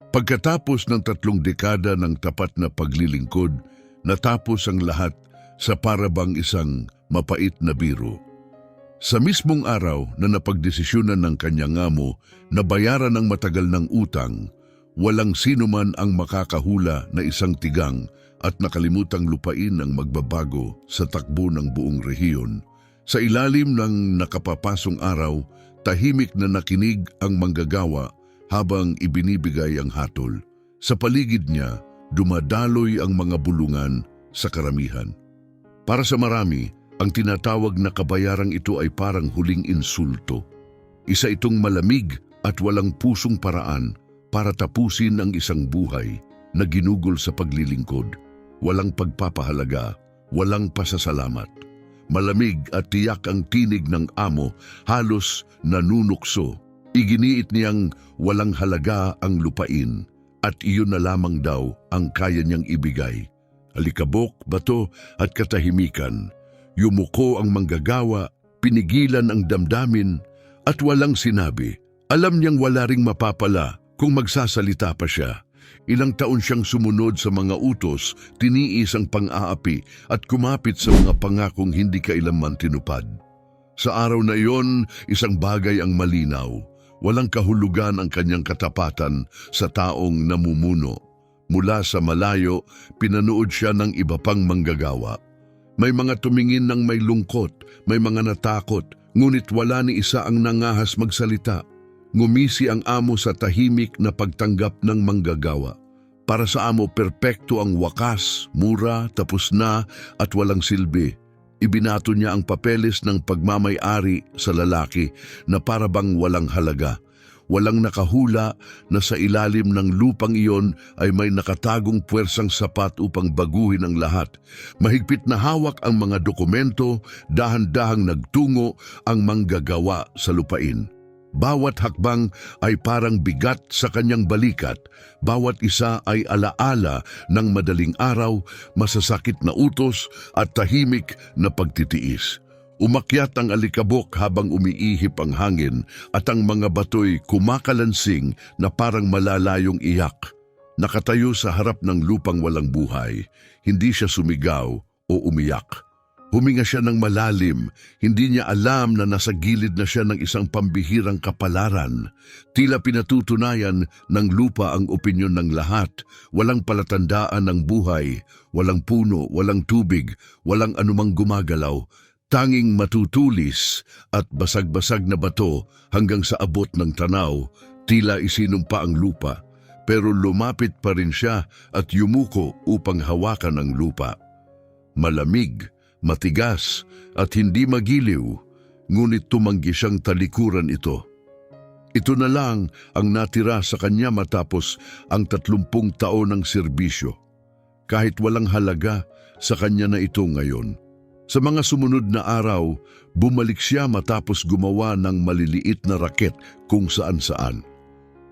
Pagkatapos ng 3 dekada ng tapat na paglilingkod, natapos ang lahat sa parabang isang mapait na biro. Sa mismong araw na napagdesisyonan ng kanyang amo na bayaran ang matagal ng utang, walang sino man ang makakahula na isang tigang at nakalimutang lupain ang magbabago sa takbo ng buong rehiyon. Sa ilalim ng nakapapasong araw, tahimik na nakinig ang manggagawa habang ibinibigay ang hatol. Sa paligid niya, dumadaloy ang mga bulungan sa karamihan. Para sa marami, ang tinatawag na kabayarang ito ay parang huling insulto. Isa itong malamig at walang pusong paraan para tapusin ang isang buhay na ginugol sa paglilingkod. Walang pagpapahalaga, walang pasasalamat. Malamig at tiyak ang tinig ng amo, halos nanunukso. Iginiit niyang walang halaga ang lupain at iyon na lamang daw ang kaya niyang ibigay. Alikabok, bato at katahimikan. Yumuko ang manggagawa, pinigilan ang damdamin at walang sinabi. Alam niyang wala ring mapapala kung magsasalita pa siya. Ilang taon siyang sumunod sa mga utos, tiniis ang pang-aapi at kumapit sa mga pangakong hindi kailanman tinupad. Sa araw na iyon, isang bagay ang malinaw. Walang kahulugan ang kanyang katapatan sa taong namumuno. Mula sa malayo, pinanood siya ng iba pang manggagawa. May mga tumingin ng may lungkot, may mga natakot, ngunit wala ni isa ang nangahas magsalita. Ngumisi ang amo sa tahimik na pagtanggap ng manggagawa. Para sa amo, perpekto ang wakas, mura, tapos na at walang silbi. Ibinato niya ang papeles ng pagmamay-ari sa lalaki na parabang walang halaga. Walang nakahula na sa ilalim ng lupang iyon ay may nakatagong puwersang sapat upang baguhin ang lahat. Mahigpit na hawak ang mga dokumento, dahan-dahang nagtungo ang manggagawa sa lupain. Bawat hakbang ay parang bigat sa kanyang balikat. Bawat isa ay alaala ng madaling araw, masasakit na utos at tahimik na pagtitiis. Umakyat ang alikabok habang umiihip ang hangin at ang mga batoy kumakalansing na parang malalayong iyak. Nakatayo sa harap ng lupang walang buhay, hindi siya sumigaw o umiyak. Huminga siya ng malalim, hindi niya alam na nasa gilid na siya ng isang pambihirang kapalaran. Tila pinatutunayan ng lupa ang opinyon ng lahat, walang palatandaan ng buhay, walang puno, walang tubig, walang anumang gumagalaw. Tanging matutulis at basag-basag na bato hanggang sa abot ng tanaw, tila isinumpa ang lupa. Pero lumapit pa rin siya at yumuko upang hawakan ang lupa. Malamig, matigas at hindi magiliw, ngunit tumanggi siyang talikuran ito. Ito na lang ang natira sa kanya matapos ang 30 taon ng serbisyo. Kahit walang halaga, sa kanya na ito ngayon. Sa mga sumunod na araw, bumalik siya matapos gumawa ng maliliit na raket kung saan-saan.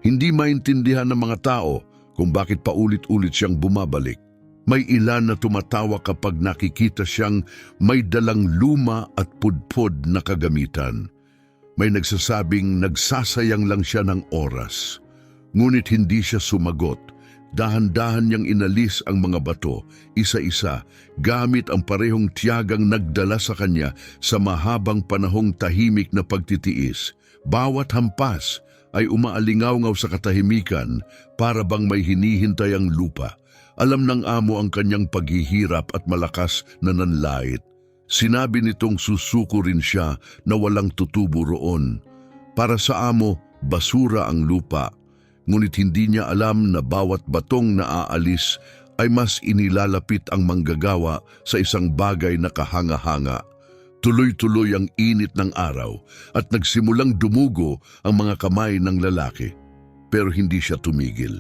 Hindi maintindihan ng mga tao kung bakit paulit-ulit siyang bumabalik. May ilan na tumatawa kapag nakikita siyang may dalang luma at pudpod na kagamitan. May nagsasabing nagsasayang lang siya ng oras. Ngunit hindi siya sumagot. Dahan-dahan niyang inalis ang mga bato, isa-isa, gamit ang parehong tiyagang nagdala sa kanya sa mahabang panahong tahimik na pagtitiis. Bawat hampas ay umaalingaw-ngaw sa katahimikan para bang may hinihintay ang lupa. Alam ng amo ang kanyang paghihirap at malakas na nanlait. Sinabi nitong susuko rin siya na walang tutubo roon. Para sa amo, basura ang lupa. Ngunit hindi niya alam na bawat batong naaalis ay mas inilalapit ang manggagawa sa isang bagay na kahanga-hanga. Tuloy-tuloy ang init ng araw at nagsimulang dumugo ang mga kamay ng lalaki. Pero hindi siya tumigil.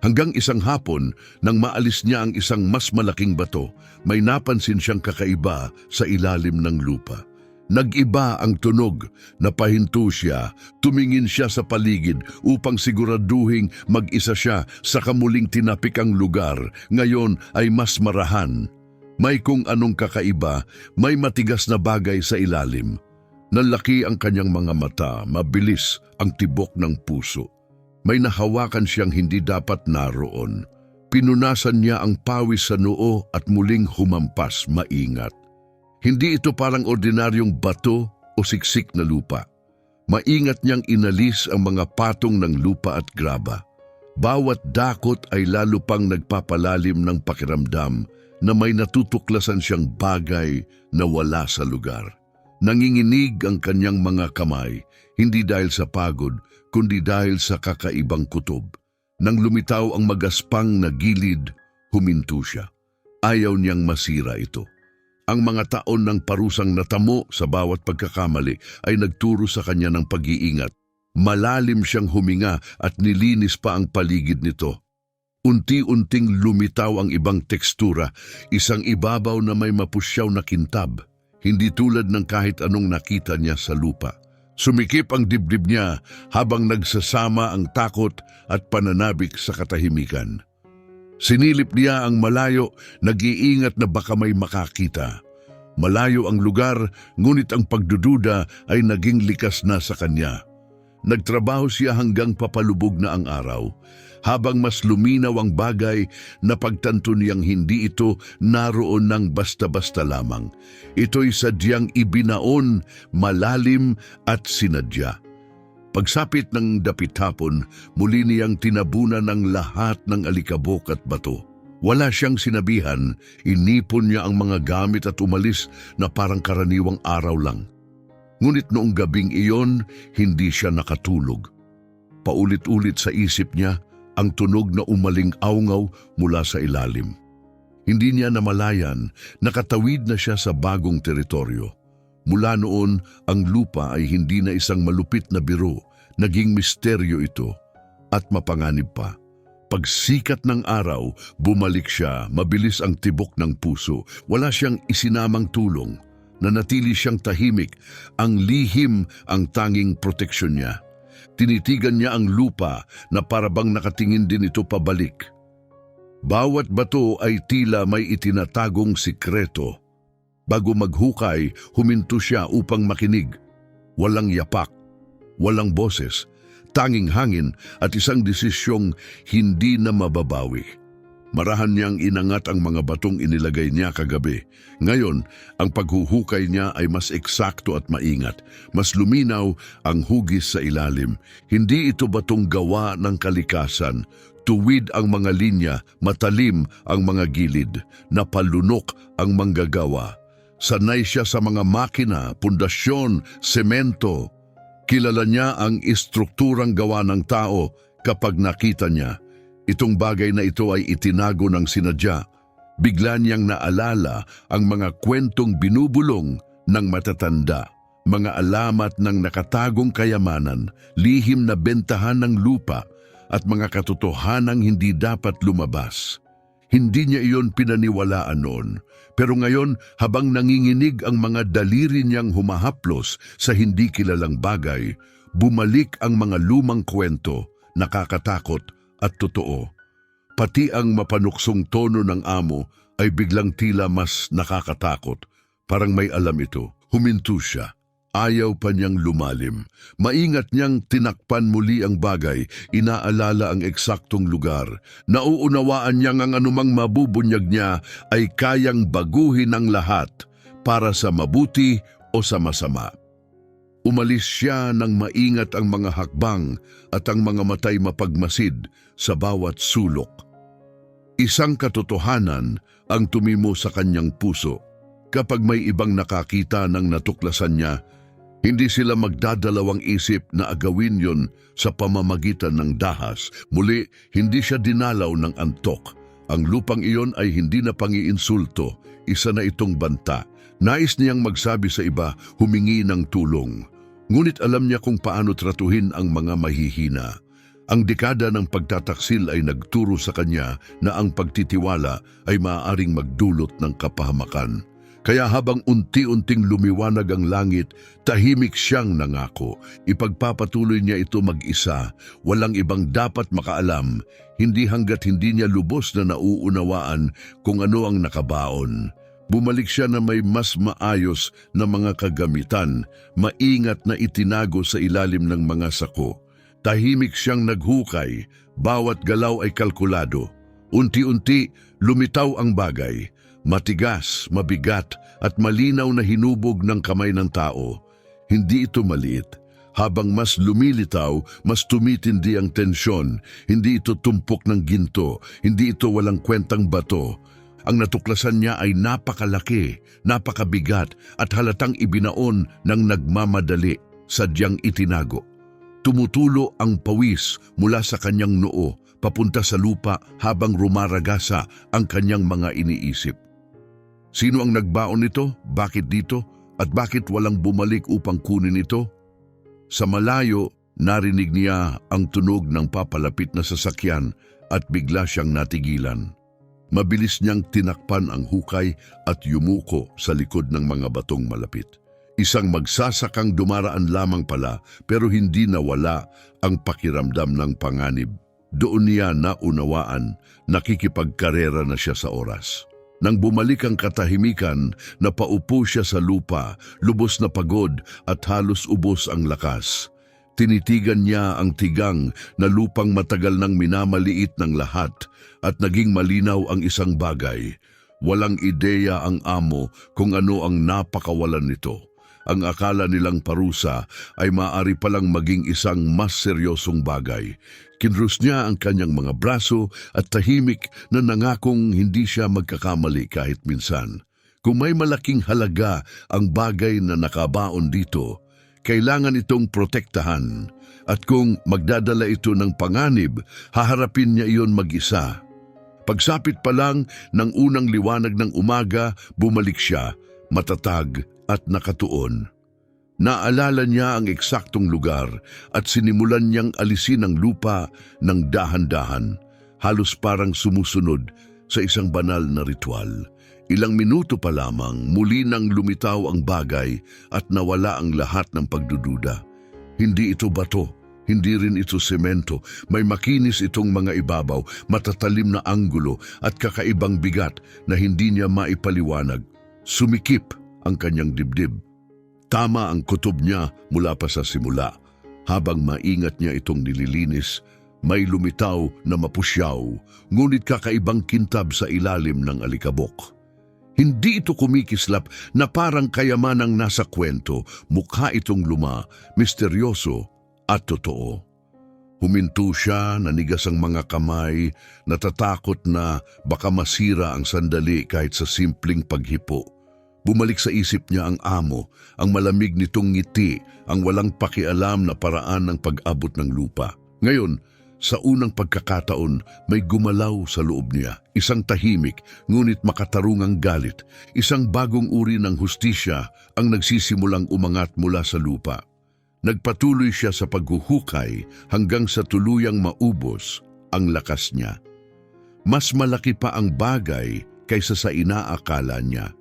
Hanggang isang hapon, nang maalis niya ang isang mas malaking bato, may napansin siyang kakaiba sa ilalim ng lupa. Nag-iba ang tunog, napahinto siya, tumingin siya sa paligid upang siguraduhing mag-isa siya sa kamuling tinapik ang lugar, ngayon ay mas marahan. May kung anong kakaiba, may matigas na bagay sa ilalim. Nalaki ang kanyang mga mata, mabilis ang tibok ng puso. May nahawakan siyang hindi dapat naroon. Pinunasan niya ang pawis sa noo at muling humampas maingat. Hindi ito parang ordinaryong bato o siksik na lupa. Maingat niyang inalis ang mga patong ng lupa at graba. Bawat dakot ay lalo pang nagpapalalim ng pakiramdam na may natutuklasan siyang bagay na wala sa lugar. Nanginginig ang kanyang mga kamay, hindi dahil sa pagod, kundi dahil sa kakaibang kutob. Nang lumitaw ang magaspang na gilid, huminto siya. Ayaw niyang masira ito. Ang mga taon ng parusang natamo sa bawat pagkakamali ay nagturo sa kanya ng pag-iingat. Malalim siyang huminga at nilinis pa ang paligid nito. Unti-unting lumitaw ang ibang tekstura, isang ibabaw na may mapusyaw na kintab, hindi tulad ng kahit anong nakita niya sa lupa. Sumikip ang dibdib niya habang nagsasama ang takot at pananabik sa katahimikan. Sinilip niya ang malayo, nag-iingat na baka may makakita. Malayo ang lugar, ngunit ang pagdududa ay naging likas na sa kanya. Nagtrabaho siya hanggang papalubog na ang araw. Habang mas luminaw ang bagay, napagtanto niyang hindi ito naroon ng basta-basta lamang. Ito'y sadyang ibinaon, malalim at sinadya. Pagsapit ng dapit hapon, muli niyang tinabunan ng lahat ng alikabok at bato. Wala siyang sinabihan, inipon niya ang mga gamit at umalis na parang karaniwang araw lang. Ngunit noong gabing iyon, hindi siya nakatulog. Paulit-ulit sa isip niya ang tunog na umaling-awngaw mula sa ilalim. Hindi niya namalayan, nakatawid na siya sa bagong teritoryo. Mula noon, ang lupa ay hindi na isang malupit na biro, naging misteryo ito at mapanganib pa. Pagsikat ng araw, bumalik siya, mabilis ang tibok ng puso. Wala siyang isinamang tulong, nanatili siyang tahimik, ang lihim ang tanging proteksyon niya. Tinitigan niya ang lupa na parabang nakatingin din ito pabalik. Bawat bato ay tila may itinatagong sikreto. Bago maghukay, huminto siya upang makinig. Walang yapak, walang boses, tanging hangin at isang desisyong hindi na mababawi. Marahan niyang inangat ang mga batong inilagay niya kagabi. Ngayon, ang paghuhukay niya ay mas eksakto at maingat. Mas luminaw ang hugis sa ilalim. Hindi ito batong gawa ng kalikasan. Tuwid ang mga linya, matalim ang mga gilid, napalunok ang manggagawa. Sanay siya sa mga makina, pundasyon, semento. Kilala niya ang istrukturang gawa ng tao kapag nakita niya. Itong bagay na ito ay itinago ng sinadya. Bigla niyang naalala ang mga kwentong binubulong ng matatanda, mga alamat ng nakatagong kayamanan, lihim na bentahan ng lupa at mga katotohanang hindi dapat lumabas. Hindi niya iyon pinaniwalaan noon, pero ngayon habang nanginginig ang mga daliri niyang humahaplos sa hindi kilalang bagay, bumalik ang mga lumang kwento, nakakatakot at totoo. Pati ang mapanuksong tono ng amo ay biglang tila mas nakakatakot. Parang may alam ito. Huminto siya. Ayaw pa niyang lumalim. Maingat niyang tinakpan muli ang bagay, inaalala ang eksaktong lugar. Nauunawaan niyang ang anumang mabubunyag niya ay kayang baguhin ang lahat para sa mabuti o sa masama. Umalis siya nang maingat ang mga hakbang at ang mga matay mapagmasid sa bawat sulok. Isang katotohanan ang tumimo sa kanyang puso. Kapag may ibang nakakita ng natuklasan niya, hindi sila magdadalawang isip na agawin yon sa pamamagitan ng dahas. Muli, hindi siya dinalaw ng antok. Ang lupang iyon ay hindi na pangiinsulto, isa na itong banta. Nais niyang magsabi sa iba, humingi ng tulong. Ngunit alam niya kung paano tratuhin ang mga mahihina. Ang dekada ng pagtataksil ay nagturo sa kanya na ang pagtitiwala ay maaaring magdulot ng kapahamakan. Kaya habang unti-unting lumiwanag ang langit, tahimik siyang nangako. Ipagpapatuloy niya ito mag-isa, walang ibang dapat makaalam, hindi hanggat hindi niya lubos na nauunawaan kung ano ang nakabaon. Bumalik siya na may mas maayos na mga kagamitan, maingat na itinago sa ilalim ng mga sako. Tahimik siyang naghukay, bawat galaw ay kalkulado. Unti-unti, lumitaw ang bagay. Matigas, mabigat, at malinaw na hinubog ng kamay ng tao. Hindi ito maliit. Habang mas lumilitaw, mas tumitindi ang tensyon. Hindi ito tumpok ng ginto. Hindi ito walang kwentang bato. Ang natuklasan niya ay napakalaki, napakabigat, at halatang ibinaon ng nagmamadali, sadyang itinago. Tumutulo ang pawis mula sa kanyang noo, papunta sa lupa habang rumaragasa ang kanyang mga iniisip. Sino ang nagbaon nito? Bakit dito? At bakit walang bumalik upang kunin ito? Sa malayo, narinig niya ang tunog ng papalapit na sasakyan at bigla siyang natigilan. Mabilis niyang tinakpan ang hukay at yumuko sa likod ng mga batong malapit. Isang magsasakang dumaraan lamang pala pero hindi nawala ang pakiramdam ng panganib. Doon niya naunawaan, nakikipagkarera na siya sa oras. Nang bumalik ang katahimikan, napaupo siya sa lupa, lubos na pagod at halos ubos ang lakas. Tinitigan niya ang tigang na lupang matagal nang minamaliit ng lahat at naging malinaw ang isang bagay. Walang ideya ang amo kung ano ang napakawalan nito. Ang akala nilang parusa ay maaari palang maging isang mas seryosong bagay. Kinrus niya ang kanyang mga braso at tahimik na nangakong hindi siya magkakamali kahit minsan. Kung may malaking halaga ang bagay na nakabaon dito, kailangan itong protektahan. At kung magdadala ito ng panganib, haharapin niya iyon mag-isa. Pagsapit pa lang ng unang liwanag ng umaga, bumalik siya, matatag at nakatuon. Naalala niya ang eksaktong lugar at sinimulan niyang alisin ang lupa ng dahan-dahan, halos parang sumusunod sa isang banal na ritual. Ilang minuto pa lamang, muli nang lumitaw ang bagay at nawala ang lahat ng pagdududa. Hindi ito bato, hindi rin ito semento. May makinis itong mga ibabaw, matatalim na anggulo at kakaibang bigat na hindi niya maipaliwanag. Sumikip ang kanyang dibdib. Tama ang kutob niya mula pa sa simula. Habang maingat niya itong nililinis, may lumitaw na mapusyaw, ngunit kakaibang kintab sa ilalim ng alikabok. Hindi ito kumikislap na parang kayamanang nasa kwento, mukha itong luma, misteryoso at totoo. Huminto siya, nanigas ang mga kamay, natatakot na baka masira ang sandali kahit sa simpleng paghipo. Bumalik sa isip niya ang amo, ang malamig nitong ngiti, ang walang pakialam na paraan ng pag-abot ng lupa. Ngayon, sa unang pagkakataon, may gumalaw sa loob niya. Isang tahimik, ngunit makatarungang galit. Isang bagong uri ng hustisya ang nagsisimulang umangat mula sa lupa. Nagpatuloy siya sa paghuhukay hanggang sa tuluyang maubos ang lakas niya. Mas malaki pa ang bagay kaysa sa inaakala niya.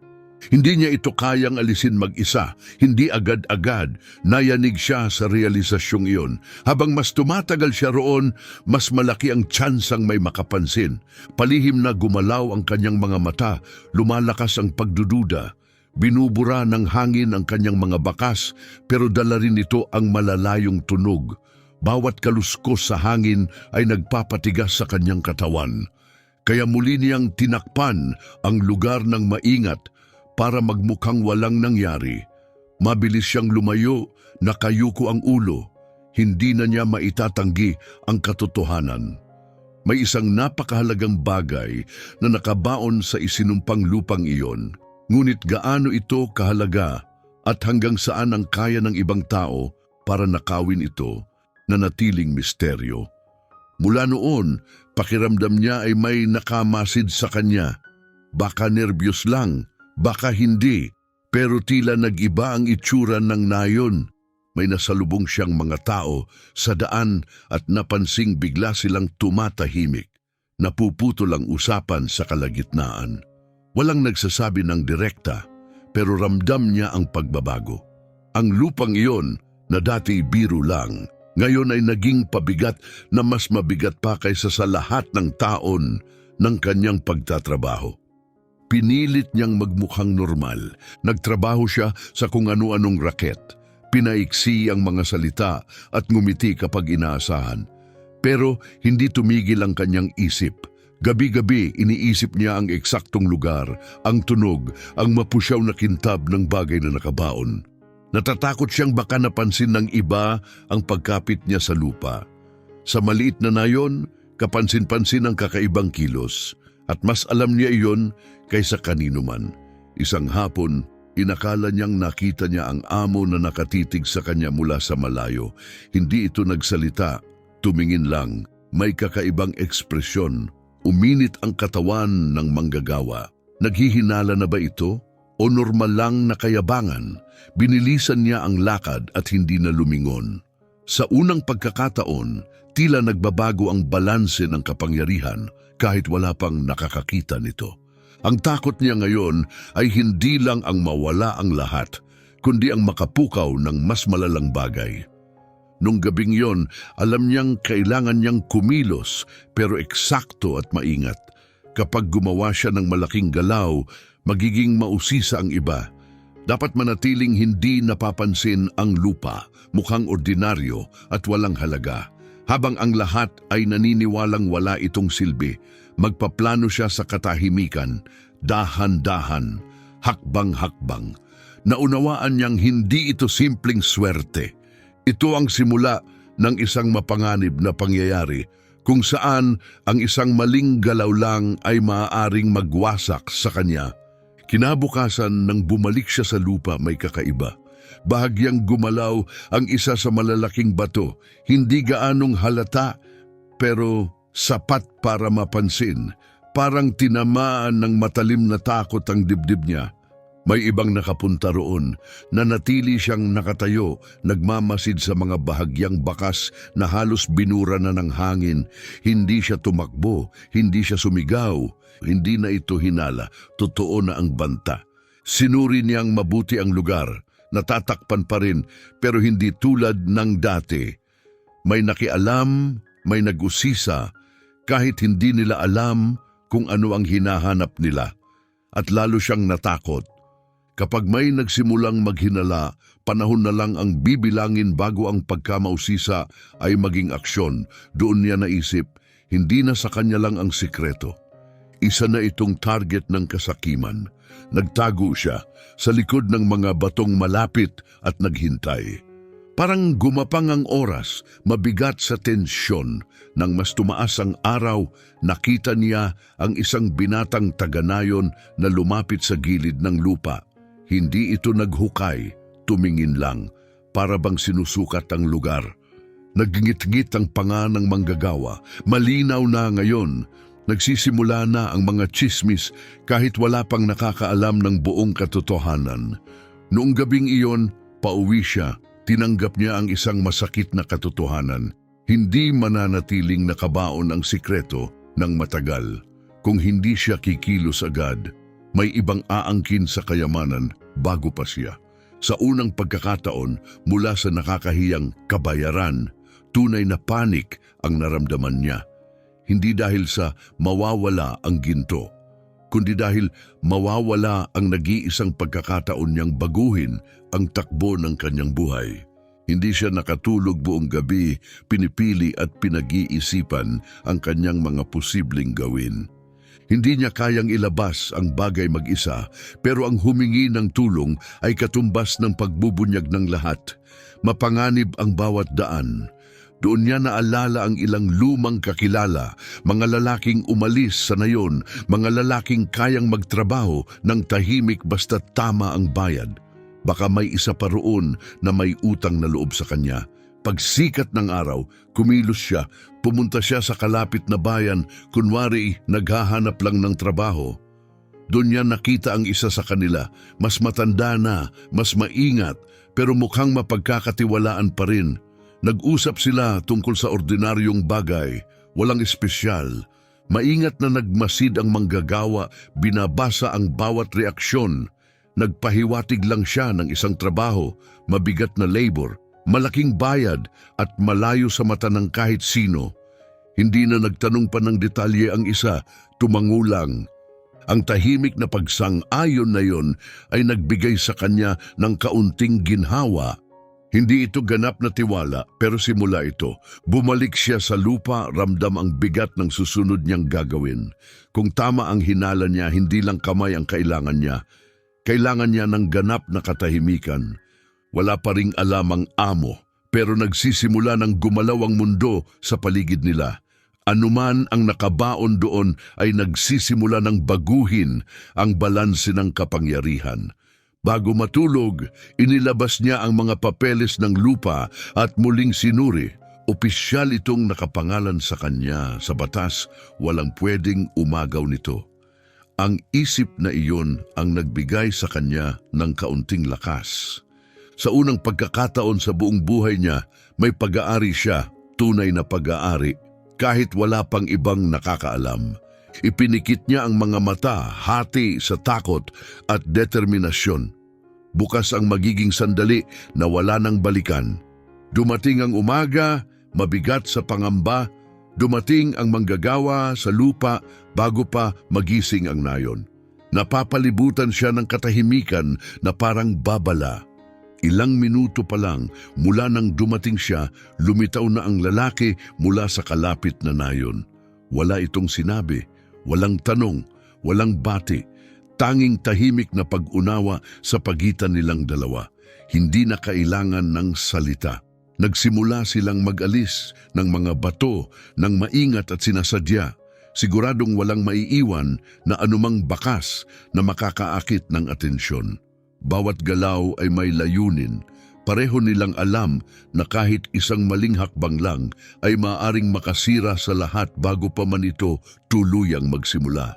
Hindi niya ito kayang alisin mag-isa, hindi agad-agad. Nayanig siya sa realisasyong iyon. Habang mas tumatagal siya roon, mas malaki ang tsansang may makapansin. Palihim na gumalaw ang kanyang mga mata, lumalakas ang pagdududa. Binubura ng hangin ang kanyang mga bakas, pero dala rin ito ang malalayong tunog. Bawat kaluskos sa hangin ay nagpapatigas sa kanyang katawan. Kaya muli niyang tinakpan ang lugar ng maingat, para magmukhang walang nangyari. Mabilis siyang lumayo, nakayuko ang ulo. Hindi na niya maitatanggi ang katotohanan. May isang napakahalagang bagay na nakabaon sa isinumpang lupang iyon. Ngunit gaano ito kahalaga at hanggang saan ang kaya ng ibang tao para nakawin ito na natiling misteryo. Mula noon, pakiramdam niya ay may nakamasid sa kanya. Baka nervyos lang, baka hindi, pero tila nag-iba ang itsura ng nayon. May nasalubong siyang mga tao sa daan at napansing bigla silang tumatahimik. Napuputol ang usapan sa kalagitnaan. Walang nagsasabi ng direkta, pero ramdam niya ang pagbabago. Ang lupang iyon na dati biro lang, ngayon ay naging pabigat na mas mabigat pa kaysa sa lahat ng taon ng kanyang pagtatrabaho. Pinilit niyang magmukhang normal. Nagtrabaho siya sa kung ano-anong raket. Pinaiksi ang mga salita at ngumiti kapag inaasahan. Pero hindi tumigil ang kanyang isip. Gabi-gabi iniisip niya ang eksaktong lugar, ang tunog, ang mapusyaw na kintab ng bagay na nakabaon. Natatakot siyang baka napansin ng iba ang pagkapit niya sa lupa. Sa maliit na nayon, kapansin-pansin ang kakaibang kilos at mas alam niya iyon kaysa kanino man. Isang hapon, inakala niyang nakita niya ang amo na nakatitig sa kanya mula sa malayo. Hindi ito nagsalita, tumingin lang. May kakaibang ekspresyon. Uminit ang katawan ng manggagawa. Naghihinala na ba ito? O normal lang na kayabangan? Binilisan niya ang lakad at hindi na lumingon. Sa unang pagkakataon, tila nagbabago ang balanse ng kapangyarihan kahit wala pang nakakakita nito. Ang takot niya ngayon ay hindi lang ang mawala ang lahat, kundi ang makapukaw ng mas malalang bagay. Nung gabing yon, alam niyang kailangan niyang kumilos pero eksakto at maingat. Kapag gumawa siya ng malaking galaw, magiging mausisa ang iba. Dapat manatiling hindi napapansin ang lupa, mukhang ordinaryo at walang halaga. Habang ang lahat ay naniniwalang wala itong silbi, magpaplano siya sa katahimikan, dahan-dahan, hakbang-hakbang. Naunawaan niyang hindi ito simpleng swerte. Ito ang simula ng isang mapanganib na pangyayari kung saan ang isang maling galaw lang ay maaaring magwasak sa kanya. Kinabukasan nang bumalik siya sa lupa may kakaiba. Bahagyang gumalaw ang isa sa malalaking bato, hindi gaanong halata pero sapat para mapansin. Parang tinamaan ng matalim na takot ang dibdib niya. May ibang nakapunta roon, nanatili siyang nakatayo, nagmamasid sa mga bahagyang bakas na halos binura na ng hangin. Hindi siya tumakbo, hindi siya sumigaw, hindi na ito hinala, totoo na ang banta. Sinuri niyang mabuti ang lugar, natatakpan pa rin pero hindi tulad ng dati. May nakialam, may nag-usisa, kahit hindi nila alam kung ano ang hinahanap nila. At lalo siyang natakot. Kapag may nagsimulang maghinala, panahon na lang ang bibilangin bago ang pagkamausisa ay maging aksyon. Doon niya naisip, hindi na sa kanya lang ang sikreto. Isa na itong target ng kasakiman. Nagtago siya sa likod ng mga batong malapit at naghintay. Parang gumapang ang oras, mabigat sa tensyon. Nang mas tumaas ang araw, nakita niya ang isang binatang taga-nayon na lumapit sa gilid ng lupa. Hindi ito naghukay, tumingin lang, para bang sinusukat ang lugar. Nagngit-ngit ang panga ng manggagawa, malinaw na ngayon. Nagsisimula na ang mga tsismis kahit wala pang nakakaalam ng buong katotohanan. Noong gabing iyon, pauwi siya, tinanggap niya ang isang masakit na katotohanan. Hindi mananatiling nakabaon ang sikreto ng matagal. Kung hindi siya kikilos agad, may ibang aangkin sa kayamanan bago pa siya. Sa unang pagkakataon, mula sa nakakahiyang kabayaran, tunay na panik ang naramdaman niya. Hindi dahil sa mawawala ang ginto, kundi dahil mawawala ang nag-iisang pagkakataon niyang baguhin ang takbo ng kanyang buhay. Hindi siya nakatulog buong gabi, pinipili at pinag-iisipan ang kanyang mga posibleng gawin. Hindi niya kayang ilabas ang bagay mag-isa, pero ang humingi ng tulong ay katumbas ng pagbubunyag ng lahat. Mapanganib ang bawat daan. Doon niya naalala ang ilang lumang kakilala, mga lalaking umalis sa nayon, mga lalaking kayang magtrabaho ng tahimik basta tama ang bayad. Baka may isa pa roon na may utang na loob sa kanya. Pagsikat ng araw, kumilos siya, pumunta siya sa kalapit na bayan, kunwari naghahanap lang ng trabaho. Doon niya nakita ang isa sa kanila, mas matanda na, mas maingat, pero mukhang mapagkakatiwalaan pa rin. Nag-usap sila tungkol sa ordinaryong bagay, walang espesyal. Maingat na nagmasid ang manggagawa, binabasa ang bawat reaksyon. Nagpahiwatig lang siya ng isang trabaho, mabigat na labor, malaking bayad at malayo sa mata ng kahit sino. Hindi na nagtanong pa ng detalye ang isa, tumangulang. Ang tahimik na pagsang-ayon na yon ay nagbigay sa kanya ng kaunting ginhawa. Hindi ito ganap na tiwala, pero simula ito. Bumalik siya sa lupa, ramdam ang bigat ng susunod niyang gagawin. Kung tama ang hinala niya, hindi lang kamay ang kailangan niya. Kailangan niya ng ganap na katahimikan. Wala pa ring alam ang amo, pero nagsisimula ng gumalaw ang mundo sa paligid nila. Anuman ang nakabaon doon ay nagsisimula ng baguhin ang balanse ng kapangyarihan. Bago matulog, inilabas niya ang mga papeles ng lupa at muling sinuri. Opisyal itong nakapangalan sa kanya. Sa batas, walang pwedeng umagaw nito. Ang isip na iyon ang nagbigay sa kanya ng kaunting lakas. Sa unang pagkakataon sa buong buhay niya, may pag-aari siya, tunay na pag-aari, kahit wala pang ibang nakakaalam. Ipinikit niya ang mga mata, hati sa takot at determinasyon. Bukas ang magiging sandali na wala nang balikan. Dumating ang umaga, mabigat sa pangamba. Dumating ang manggagawa sa lupa bago pa magising ang nayon. Napapalibutan siya ng katahimikan na parang babala. Ilang minuto pa lang mula nang dumating siya, lumitaw na ang lalaki mula sa kalapit na nayon. Wala itong sinabi, walang tanong, walang bati, tanging tahimik na pag-unawa sa pagitan nilang dalawa. Hindi na kailangan ng salita. Nagsimula silang mag-alis ng mga bato ng maingat at sinasadya, siguradong walang maiiwan na anumang bakas na makakaakit ng atensyon. Bawat galaw ay may layunin. Pareho nilang alam na kahit isang maling hakbang lang ay maaaring makasira sa lahat bago pa man ito tuluyang magsimula.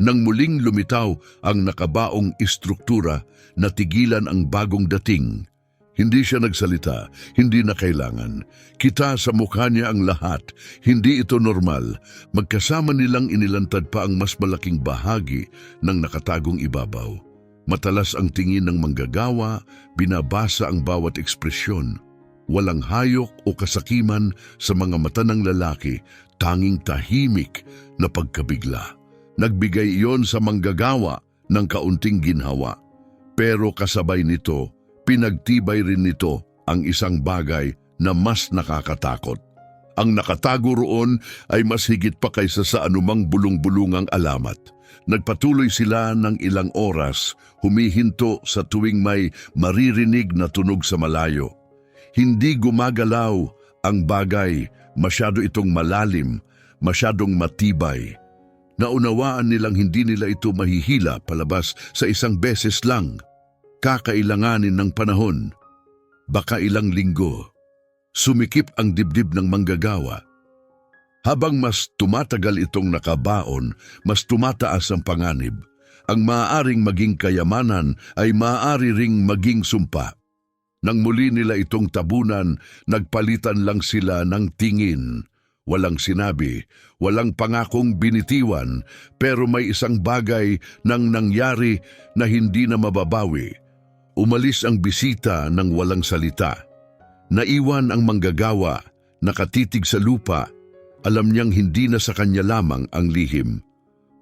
Nang muling lumitaw ang nakabaong istruktura, natigilan ang bagong dating. Hindi siya nagsalita, hindi na kailangan. Kita sa mukha niya ang lahat, hindi ito normal. Magkasama nilang inilantad pa ang mas malaking bahagi ng nakatagong ibabaw. Matalas ang tingin ng manggagawa, binabasa ang bawat ekspresyon. Walang hayok o kasakiman sa mga mata ng lalaki, tanging tahimik na pagkabigla. Nagbigay iyon sa manggagawa ng kaunting ginhawa. Pero kasabay nito, pinagtibay rin nito ang isang bagay na mas nakakatakot. Ang nakatago roon ay mas higit pa kaysa sa anumang bulong-bulungang alamat. Nagpatuloy sila ng ilang oras, humihinto sa tuwing may maririnig na tunog sa malayo. Hindi gumagalaw ang bagay, masyado itong malalim, masyadong matibay. Naunawaan nilang hindi nila ito mahihila palabas sa isang beses lang. Kakailanganin ng panahon, baka ilang linggo. Sumikip ang dibdib ng manggagawa. Habang mas tumatagal itong nakabaon, mas tumataas ang panganib. Ang maaaring maging kayamanan ay maaari ring maging sumpa. Nang muli nila itong tabunan, nagpalitan lang sila ng tingin. Walang sinabi, walang pangakong binitiwan, pero may isang bagay nang nangyari na hindi na mababawi. Umalis ang bisita ng walang salita. Naiwan ang manggagawa, nakatitig sa lupa. Alam niyang hindi na sa kanya lamang ang lihim.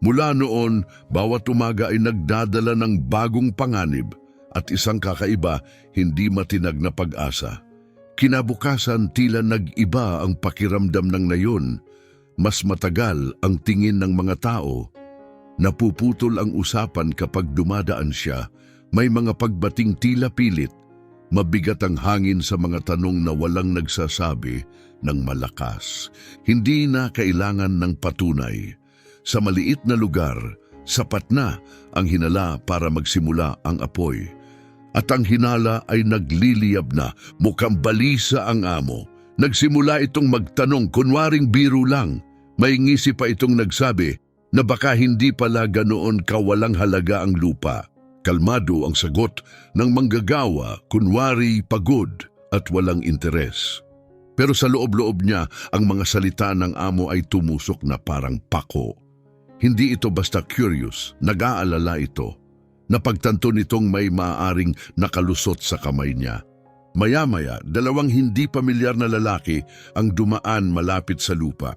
Mula noon, bawat umaga ay nagdadala ng bagong panganib at isang kakaiba, hindi matinag na pag-asa. Kinabukasan tila nag-iba ang pakiramdam ng nayon. Mas matagal ang tingin ng mga tao. Napuputol ang usapan kapag dumadaan siya. May mga pagbating tila pilit. Mabigat ang hangin sa mga tanong na walang nagsasabi ng malakas. Hindi na kailangan ng patunay. Sa maliit na lugar, sapat na ang hinala para magsimula ang apoy. At ang hinala ay nagliliyab na, mukhang balisa ang amo. Nagsimula itong magtanong, kunwaring biro lang. May ngisi pa itong nagsabi na baka hindi pala ganoon kawalang halaga ang lupa. Kalmado ang sagot ng manggagawa, kunwari pagod at walang interes. Pero sa loob-loob niya, ang mga salita ng amo ay tumusok na parang pako. Hindi ito basta curious, nag-aalala ito. Napagtanto nitong may maaaring nakalusot sa kamay niya. Maya-maya, dalawang hindi pamilyar na lalaki ang dumaan malapit sa lupa.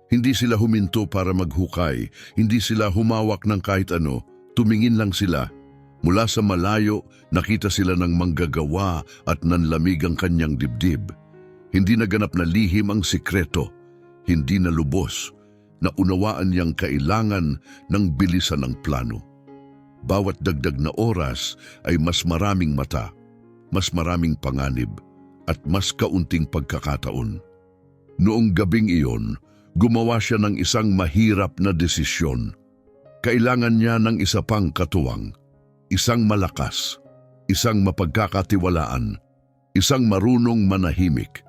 Hindi sila huminto para maghukay, hindi sila humawak ng kahit ano, tumingin lang sila. Mula sa malayo, nakita sila ng manggagawa at nanlamig ang kanyang dibdib. Hindi naganap na lihim ang sikreto, hindi na lubos. Naunawaan niyang kailangan ng bilisan ng plano. Bawat dagdag na oras ay mas maraming mata, mas maraming panganib, at mas kaunting pagkakataon. Noong gabing iyon, gumawa siya ng isang mahirap na desisyon. Kailangan niya ng isa pang katuwang, isang malakas, isang mapagkakatiwalaan, isang marunong manahimik.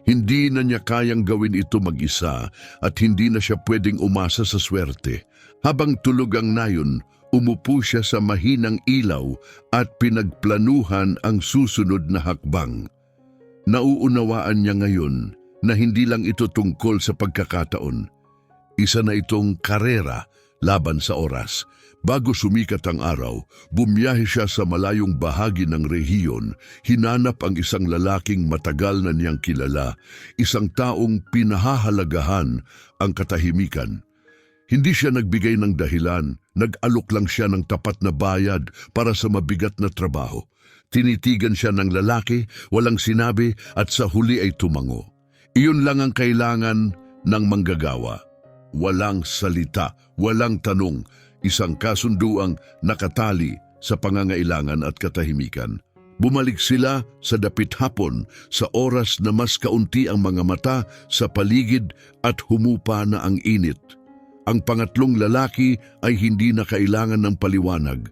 Hindi na niya kayang gawin ito mag-isa at hindi na siya pwedeng umasa sa swerte. Habang tulog ang nayon, umupo siya sa mahinang ilaw at pinagplanuhan ang susunod na hakbang. Nauunawaan niya ngayon na hindi lang ito tungkol sa pagkakataon. Isa na itong karera laban sa oras. Bago sumikat ang araw, bumiyahe siya sa malayong bahagi ng rehiyon, hinanap ang isang lalaking matagal na niyang kilala, isang taong pinahahalagahan ang katahimikan. Hindi siya nagbigay ng dahilan, nag-alok lang siya ng tapat na bayad para sa mabigat na trabaho. Tinitigan siya ng lalaki, walang sinabi at sa huli ay tumango. Iyon lang ang kailangan ng manggagawa. Walang salita, walang tanong, isang kasunduang nakatali sa pangangailangan at katahimikan. Bumalik sila sa dapit hapon sa oras na mas kaunti ang mga mata sa paligid at humupa na ang init. Ang pangatlong lalaki ay hindi na kailangan ng paliwanag.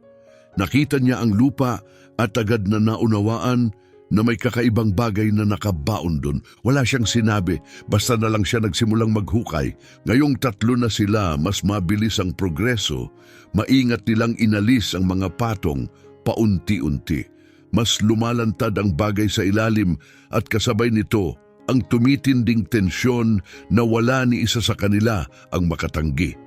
Nakita niya ang lupa at agad na naunawaan na may kakaibang bagay na nakabaon doon. Wala siyang sinabi, basta na lang siya nagsimulang maghukay. Ngayong tatlo na sila, mas mabilis ang progreso. Maingat nilang inalis ang mga patong paunti-unti. Mas lumalantad ang bagay sa ilalim at kasabay nito ang tumitinding tensyon na wala ni isa sa kanila ang makatanggi.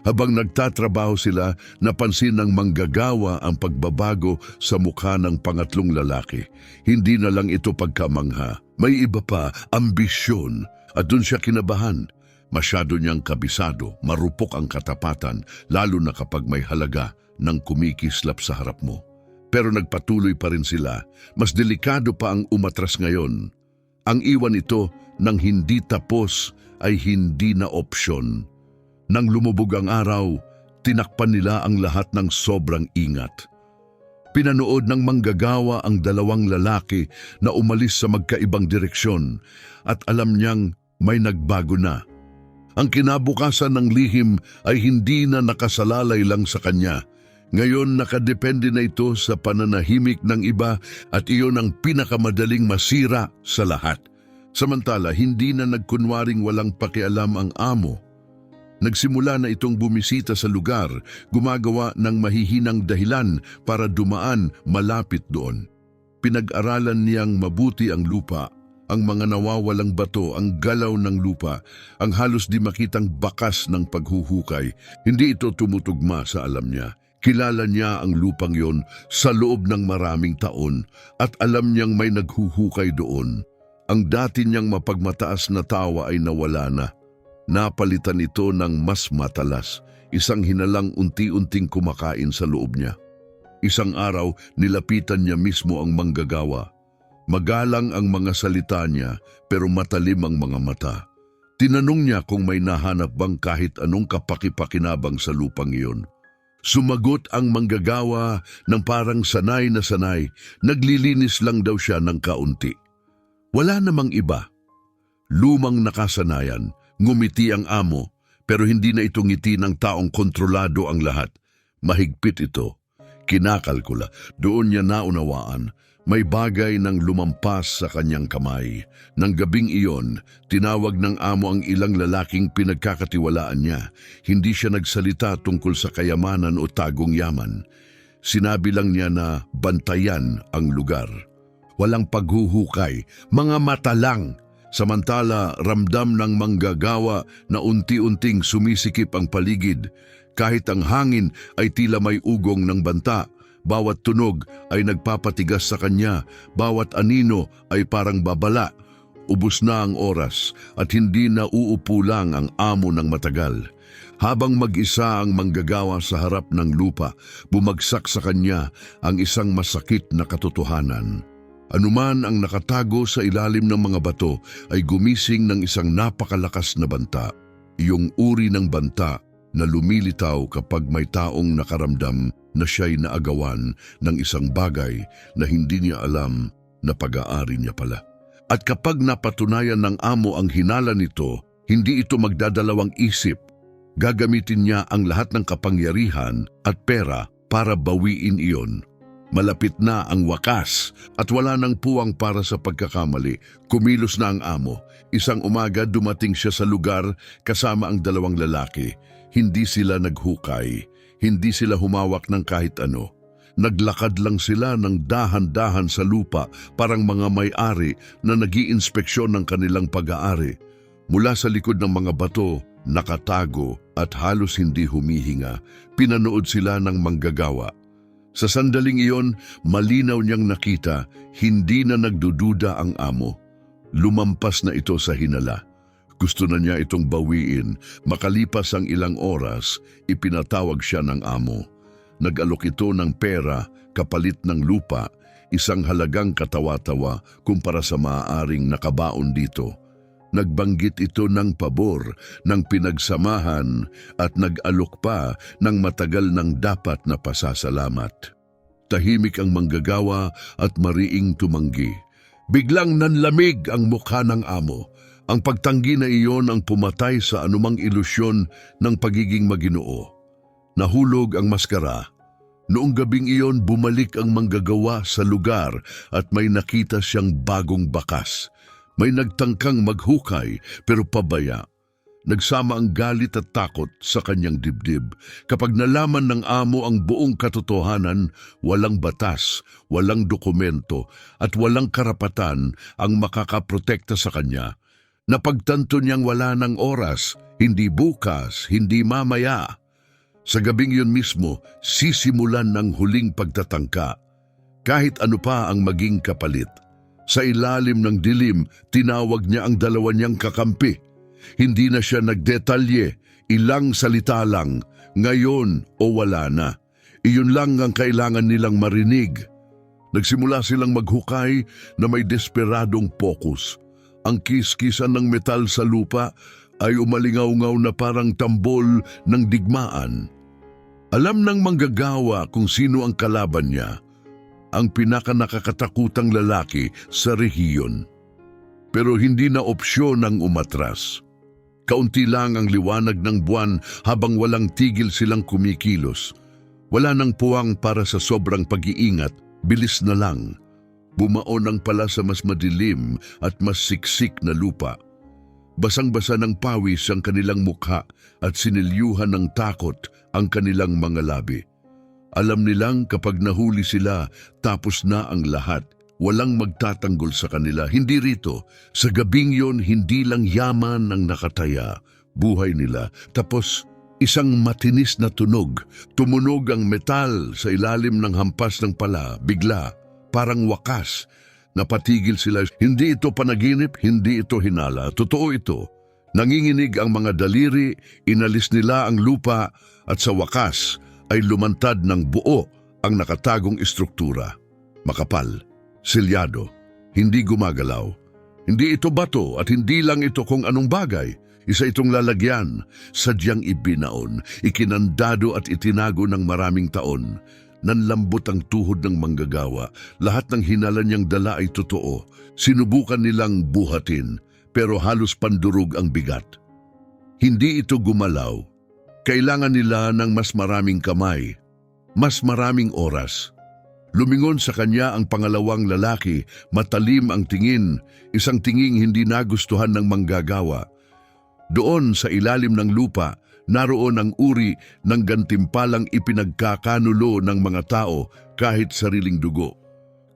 Habang nagtatrabaho sila, napansin ng manggagawa ang pagbabago sa mukha ng pangatlong lalaki. Hindi na lang ito pagkamangha. May iba pa, ambisyon, at dun siya kinabahan. Masyado niyang kabisado, marupok ang katapatan, lalo na kapag may halaga ng kumikislap sa harap mo. Pero nagpatuloy pa rin sila. Mas delikado pa ang umatras ngayon. Ang iwan ito ng hindi tapos ay hindi na opsyon. Nang lumubog ang araw, tinakpan nila ang lahat ng sobrang ingat. Pinanood ng manggagawa ang dalawang lalaki na umalis sa magkaibang direksyon at alam niyang may nagbago na. Ang kinabukasan ng lihim ay hindi na nakasalalay lang sa kanya. Ngayon nakadepende na ito sa pananahimik ng iba at iyon ang pinakamadaling masira sa lahat. Samantala, hindi na nagkunwaring walang pakialam ang amo. Nagsimula na itong bumisita sa lugar, gumagawa ng mahihinang dahilan para dumaan malapit doon. Pinag-aralan niyang mabuti ang lupa, ang mga nawawalang bato, ang galaw ng lupa, ang halos di makitang bakas ng paghuhukay. Hindi ito tumutugma sa alam niya. Kilala niya ang lupang yon sa loob ng maraming taon at alam niyang may naghuhukay doon. Ang dati niyang mapagmataas na tawa ay nawala na. Napalitan ito ng mas matalas, isang hinalang unti-unting kumakain sa loob niya. Isang araw, nilapitan niya mismo ang manggagawa. Magalang ang mga salita niya, pero matalim ang mga mata. Tinanong niya kung may nahanap bang kahit anong kapaki-pakinabang sa lupang iyon. Sumagot ang manggagawa ng parang sanay na sanay, naglilinis lang daw siya ng kaunti. Wala namang iba. Lumang nakasanayan. Ngumiti ang amo, pero hindi na ito ngiti ng taong kontrolado ang lahat. Mahigpit ito. Kinakalkula. Doon niya naunawaan. May bagay nang lumampas sa kanyang kamay. Nang gabing iyon, tinawag ng amo ang ilang lalaking pinagkakatiwalaan niya. Hindi siya nagsalita tungkol sa kayamanan o tagong yaman. Sinabi lang niya na bantayan ang lugar. Walang paghuhukay, mga mata lang. Samantala, ramdam ng manggagawa na unti-unting sumisikip ang paligid. Kahit ang hangin ay tila may ugong ng banta, bawat tunog ay nagpapatigas sa kanya, bawat anino ay parang babala. Ubus na ang oras at hindi na uupo lang ang amo ng matagal. Habang mag-isa ang manggagawa sa harap ng lupa, bumagsak sa kanya ang isang masakit na katotohanan. Anuman ang nakatago sa ilalim ng mga bato ay gumising ng isang napakalakas na banta. Iyong uri ng banta na lumilitaw kapag may taong nakaramdam na siya'y naagawan ng isang bagay na hindi niya alam na pag-aari niya pala. At kapag napatunayan ng amo ang hinala nito, hindi ito magdadalawang isip. Gagamitin niya ang lahat ng kapangyarihan at pera para bawiin iyon. Malapit na ang wakas at wala nang puwang para sa pagkakamali. Kumilos na ang amo. Isang umaga dumating siya sa lugar kasama ang dalawang lalaki. Hindi sila naghukay. Hindi sila humawak ng kahit ano. Naglakad lang sila ng dahan-dahan sa lupa, parang mga may-ari na nag-iinspeksyon ng kanilang pag-aari. Mula sa likod ng mga bato, nakatago at halos hindi humihinga, pinanood sila ng manggagawa. Sa sandaling iyon, malinaw niyang nakita, hindi na nagdududa ang amo. Lumampas na ito sa hinala. Gusto na niya itong bawiin. Makalipas ang ilang oras, ipinatawag siya ng amo. Nag-alok ito ng pera, kapalit ng lupa, isang halagang katawa-tawa kumpara sa maaaring nakabaon dito. Nagbanggit ito ng pabor, ng pinagsamahan at nag-alok pa ng matagal ng dapat na pasasalamat. Tahimik ang manggagawa at mariing tumanggi. Biglang nanlamig ang mukha ng amo. Ang pagtanggi na iyon ang pumatay sa anumang ilusyon ng pagiging maginoo. Nahulog ang maskara. Noong gabing iyon bumalik ang manggagawa sa lugar at may nakita siyang bagong bakas. May nagtangkang maghukay pero pabaya. Nagsama ang galit at takot sa kanyang dibdib. Kapag nalaman ng amo ang buong katotohanan, walang batas, walang dokumento at walang karapatan ang makakaprotekta sa kanya. Napagtanto niyang wala ng oras, hindi bukas, hindi mamaya. Sa gabing yun mismo, sisimulan ng huling pagtatangka. Kahit ano pa ang maging kapalit. Sa ilalim ng dilim, tinawag niya ang dalawa niyang kakampi. Hindi na siya nagdetalye, ilang salita lang, ngayon o wala na. Iyon lang ang kailangan nilang marinig. Nagsimula silang maghukay na may desperadong focus. Ang kiskisan ng metal sa lupa ay umalingaw-ngaw na parang tambol ng digmaan. Alam ng manggagawa kung sino ang kalaban niya, ang pinakanakakatakutang lalaki sa rehiyon. Pero hindi na opsyon ang umatras. Kaunti lang ang liwanag ng buwan habang walang tigil silang kumikilos. Wala nang puwang para sa sobrang pag-iingat, bilis na lang. Bumaon ang pala sa mas madilim at mas siksik na lupa. Basang-basa ng pawis ang kanilang mukha at sinilyuhan ng takot ang kanilang mga labi. Alam nilang kapag nahuli sila, tapos na ang lahat. Walang magtatanggol sa kanila. Hindi rito. Sa gabing yon, hindi lang yaman ang nakataya. Buhay nila. Tapos, isang matinis na tunog. Tumunog ang metal sa ilalim ng hampas ng pala. Bigla, parang wakas. Napatigil sila. Hindi ito panaginip, hindi ito hinala. Totoo ito. Nanginginig ang mga daliri, inalis nila ang lupa at sa wakas, ay lumantad ng buo ang nakatagong istruktura. Makapal, silyado, hindi gumagalaw. Hindi ito bato at hindi lang ito kung anong bagay. Isa itong lalagyan, sadyang ibinaon, ikinandado at itinago ng maraming taon. Nanlambot ang tuhod ng manggagawa. Lahat ng hinala niyang dala ay totoo. Sinubukan nilang buhatin, pero halos pandurog ang bigat. Hindi ito gumalaw. Kailangan nila ng mas maraming kamay, mas maraming oras. Lumingon sa kanya ang pangalawang lalaki, matalim ang tingin, isang tinging hindi nagustuhan ng manggagawa. Doon sa ilalim ng lupa, naroon ang uri ng gantimpalang ipinagkakanulo ng mga tao kahit sariling dugo.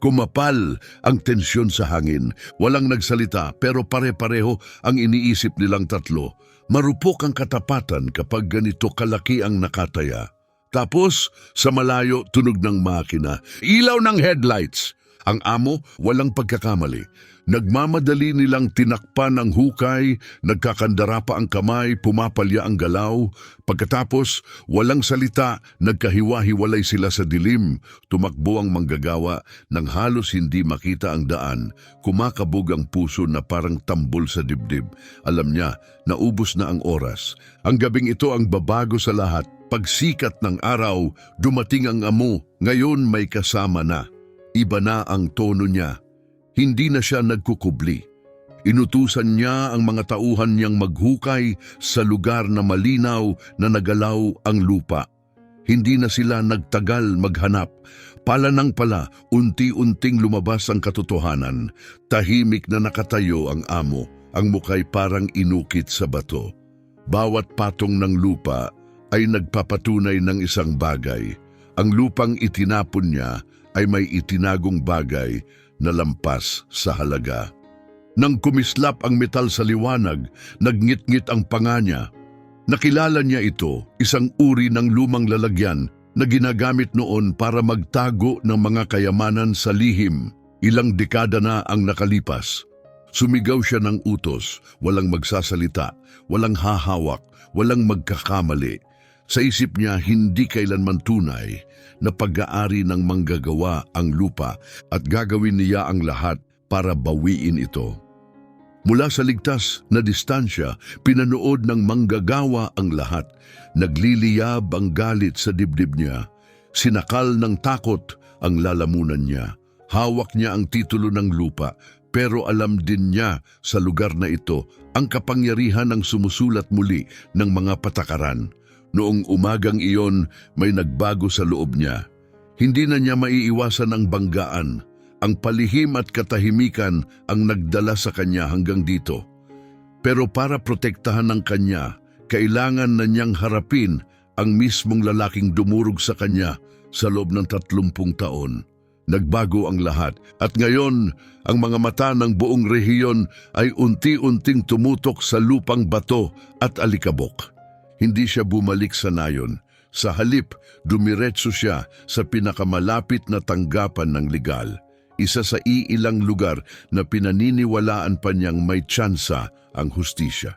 Kumapal ang tensyon sa hangin, walang nagsalita pero pare-pareho ang iniisip nilang tatlo. Marupok ang katapatan kapag ganito kalaki ang nakataya. Tapos, sa malayo, tunog ng makina. Ilaw ng headlights. Ang amo, walang pagkakamali. Nagmamadali nilang tinakpan ang hukay, nagkakandara pa ang kamay, pumapalya ang galaw. Pagkatapos, walang salita, nagkahiwa-hiwalay sila sa dilim. Tumakbo ang manggagawa nang halos hindi makita ang daan. Kumakabog ang puso na parang tambol sa dibdib. Alam niya, naubos na ang oras. Ang gabing ito ang babago sa lahat. Pagsikat ng araw, dumating ang amo. Ngayon may kasama na. Iba na ang tono niya. Hindi na siya nagkukubli. Inutusan niya ang mga tauhan niyang maghukay sa lugar na malinaw na nagalaw ang lupa. Hindi na sila nagtagal maghanap. Pala nang pala, unti-unting lumabas ang katotohanan. Tahimik na nakatayo ang amo, ang mukay parang inukit sa bato. Bawat patong ng lupa ay nagpapatunay ng isang bagay. Ang lupang itinapon niya ay may itinagong bagay na lampas sa halaga. Nang kumislap ang metal sa liwanag, nagngit-ngit ang panga niya. Nakilala niya ito, isang uri ng lumang lalagyan na ginagamit noon para magtago ng mga kayamanan sa lihim. Ilang dekada na ang nakalipas. Sumigaw siya ng utos, walang magsasalita, walang hahawak, walang magkakamali. Sa isip niya, hindi kailanman tunay na pag-aari ng manggagawa ang lupa at gagawin niya ang lahat para bawiin ito. Mula sa ligtas na distansya, pinanood ng manggagawa ang lahat. Nagliliyab ang galit sa dibdib niya. Sinakal ng takot ang lalamunan niya. Hawak niya ang titulo ng lupa, pero alam din niya sa lugar na ito ang kapangyarihan ng sumusulat muli ng mga patakaran. Noong umagang iyon, may nagbago sa loob niya. Hindi na niya maiiwasan ang banggaan. Ang palihim at katahimikan ang nagdala sa kanya hanggang dito. Pero para protektahan ng kanya, kailangan na niyang harapin ang mismong lalaking dumurog sa kanya sa loob ng 30 taon. Nagbago ang lahat at ngayon ang mga mata ng buong rehiyon ay unti-unting tumutok sa lupang bato at alikabok. Hindi siya bumalik sa nayon. Sa halip, dumiretso siya sa pinakamalapit na tanggapan ng legal. Isa sa iilang lugar na pinaniniwalaan pa niyang may tsansa ang hustisya.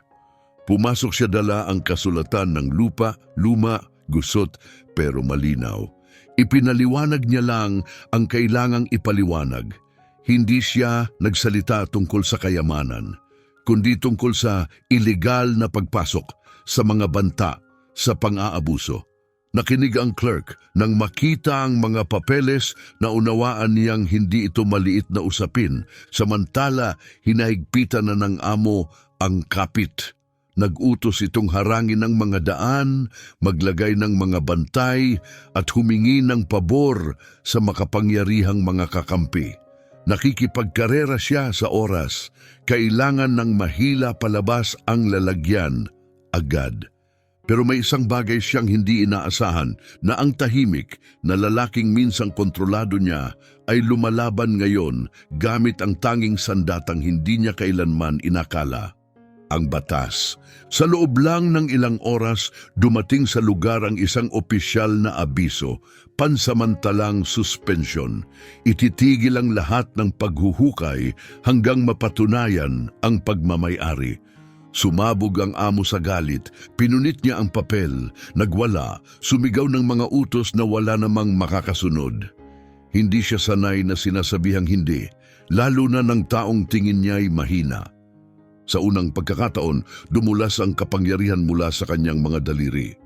Pumasok siya dala ang kasulatan ng lupa, luma, gusot, pero malinaw. Ipinaliwanag niya lang ang kailangang ipaliwanag. Hindi siya nagsalita tungkol sa kayamanan, kundi tungkol sa ilegal na pagpasok, sa mga banta, sa pang-aabuso. Nakinig ang clerk nang makita ang mga papeles na unawaan niyang hindi ito maliit na usapin, samantala hinahigpitan na ng amo ang kapit. Nag-utos itong harangin ng mga daan, maglagay ng mga bantay at humingi ng pabor sa makapangyarihang mga kakampi. Nakikipagkarera siya sa oras, kailangan ng mahila palabas ang lalagyan agad. Pero may isang bagay siyang hindi inaasahan na ang tahimik na lalaking minsang kontrolado niya ay lumalaban ngayon gamit ang tanging sandatang hindi niya kailanman inakala. Ang batas. Sa loob lang ng ilang oras, dumating sa lugar ang isang opisyal na abiso, pansamantalang suspensyon. Ititigil ang lahat ng paghuhukay hanggang mapatunayan ang pagmamay-ari. Sumabog ang amo sa galit, pinunit niya ang papel, nagwala, sumigaw ng mga utos na wala namang makakasunod. Hindi siya sanay na sinasabihang hindi, lalo na ng taong tingin niya'y mahina. Sa unang pagkakataon, dumulas ang kapangyarihan mula sa kanyang mga daliri.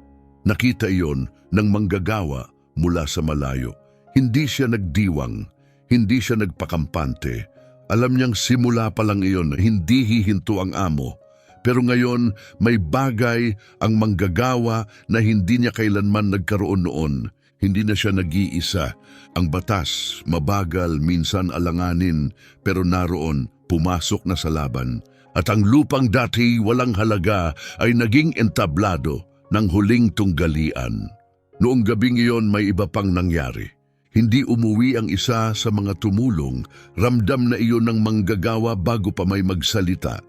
Nakita iyon ng manggagawa mula sa malayo. Hindi siya nagdiwang, hindi siya nagpakampante. Alam niyang simula pa lang iyon, hindi hihinto ang amo. Pero ngayon, may bagay ang manggagawa na hindi niya kailanman nagkaroon noon. Hindi na siya nag-iisa. Ang batas, mabagal, minsan alanganin, pero naroon, pumasok na sa laban. At ang lupang dati walang halaga ay naging entablado ng huling tunggalian. Noong gabing iyon may iba pang nangyari. Hindi umuwi ang isa sa mga tumulong, ramdam na iyon ng manggagawa bago pa may magsalita.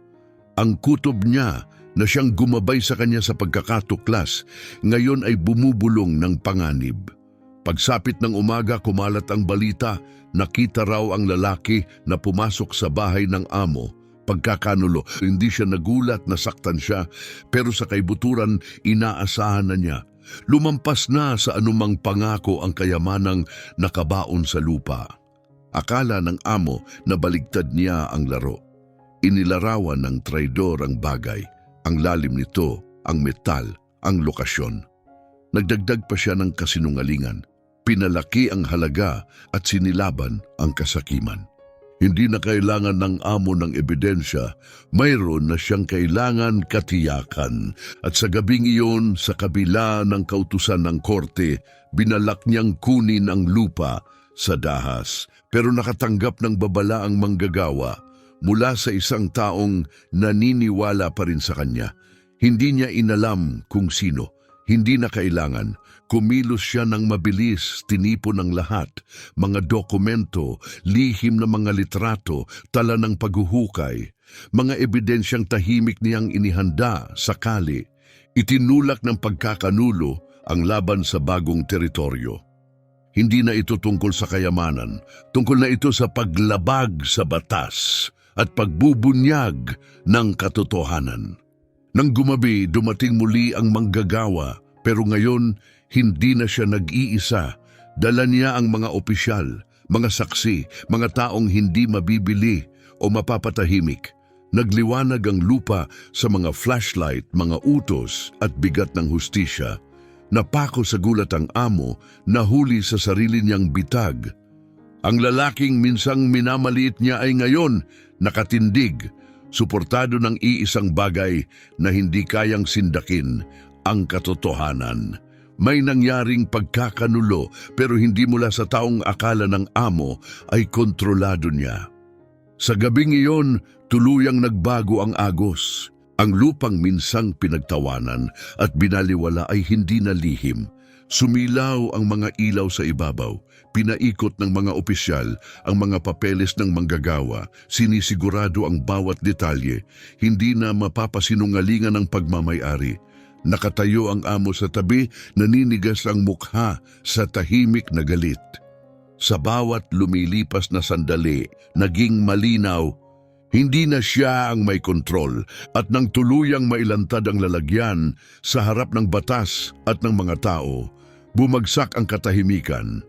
Ang kutob niya na siyang gumabay sa kanya sa pagkakatuklas, ngayon ay bumubulong ng panganib. Pagsapit ng umaga, kumalat ang balita. Nakita raw ang lalaki na pumasok sa bahay ng amo. Pagkakanulo, hindi siya nagulat, nasaktan siya, pero sa kaibuturan, inaasahan na niya. Lumampas na sa anumang pangako ang kayamanang nakabaon sa lupa. Akala ng amo na baligtad niya ang laro. Inilarawan ng traidor ang bagay, ang lalim nito, ang metal, ang lokasyon. Nagdagdag pa siya ng kasinungalingan. Pinalaki ang halaga at sinilaban ang kasakiman. Hindi na kailangan ng amo ng ebidensya, mayroon na siyang kailangan katiyakan. At sa gabing iyon, sa kabila ng kautusan ng korte, binalak niyang kunin ang lupa sa dahas. Pero nakatanggap ng babala ang manggagawa mula sa isang taong naniniwala pa rin sa kanya. Hindi niya inalam kung sino. Hindi na kailangan. Kumilos siya ng mabilis, tinipon ng lahat, mga dokumento, lihim na mga litrato, tala ng paghuhukay, mga ebidensyang tahimik niyang inihanda sa kali. Itinulak ng pagkakanulo ang laban sa bagong teritoryo. Hindi na ito tungkol sa kayamanan, tungkol na ito sa paglabag sa batas at pagbubunyag ng katotohanan. Nang gumabi, dumating muli ang manggagawa, pero ngayon, hindi na siya nag-iisa. Dala niya ang mga opisyal, mga saksi, mga taong hindi mabibili o mapapatahimik. Nagliwanag ang lupa sa mga flashlight, mga utos at bigat ng hustisya. Napako sa gulat ang amo, nahuli sa sarili niyang bitag. Ang lalaking minsang minamaliit niya ay ngayon nakatindig, suportado ng iisang bagay na hindi kayang sindakin, ang katotohanan. May nangyaring pagkakanulo pero hindi mula sa taong akala ng amo ay kontrolado niya. Sa gabing iyon, tuluyang nagbago ang agos. Ang lupang minsang pinagtawanan at binaliwala ay hindi na lihim. Sumilaw ang mga ilaw sa ibabaw. Pinaikot ng mga opisyal ang mga papeles ng manggagawa. Sinisigurado ang bawat detalye. Hindi na mapapasinungalingan ang pagmamayari. Nakatayo ang amo sa tabi, naninigas ang mukha sa tahimik na galit. Sa bawat lumilipas na sandali, naging malinaw, hindi na siya ang may kontrol at nang tuluyang mailantad ang lalagyan sa harap ng batas at ng mga tao, bumagsak ang katahimikan.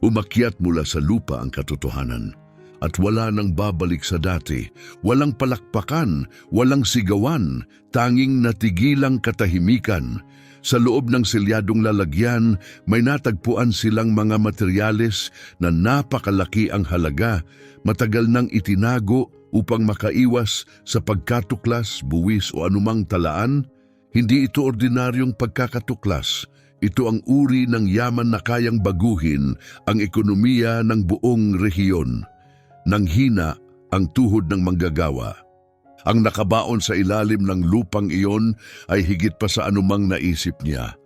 Umakyat mula sa lupa ang katotohanan. At wala nang babalik sa dati, walang palakpakan, walang sigawan, tanging natigilang katahimikan. Sa loob ng selyadong lalagyan, may natagpuan silang mga materyales na napakalaki ang halaga, matagal nang itinago upang makaiwas sa pagkatuklas, buwis o anumang talaan. Hindi ito ordinaryong pagkakatuklas. Ito ang uri ng yaman na kayang baguhin ang ekonomiya ng buong rehiyon. Nang hina ang tuhod ng manggagawa. Ang nakabaon sa ilalim ng lupang iyon ay higit pa sa anumang naisip niya.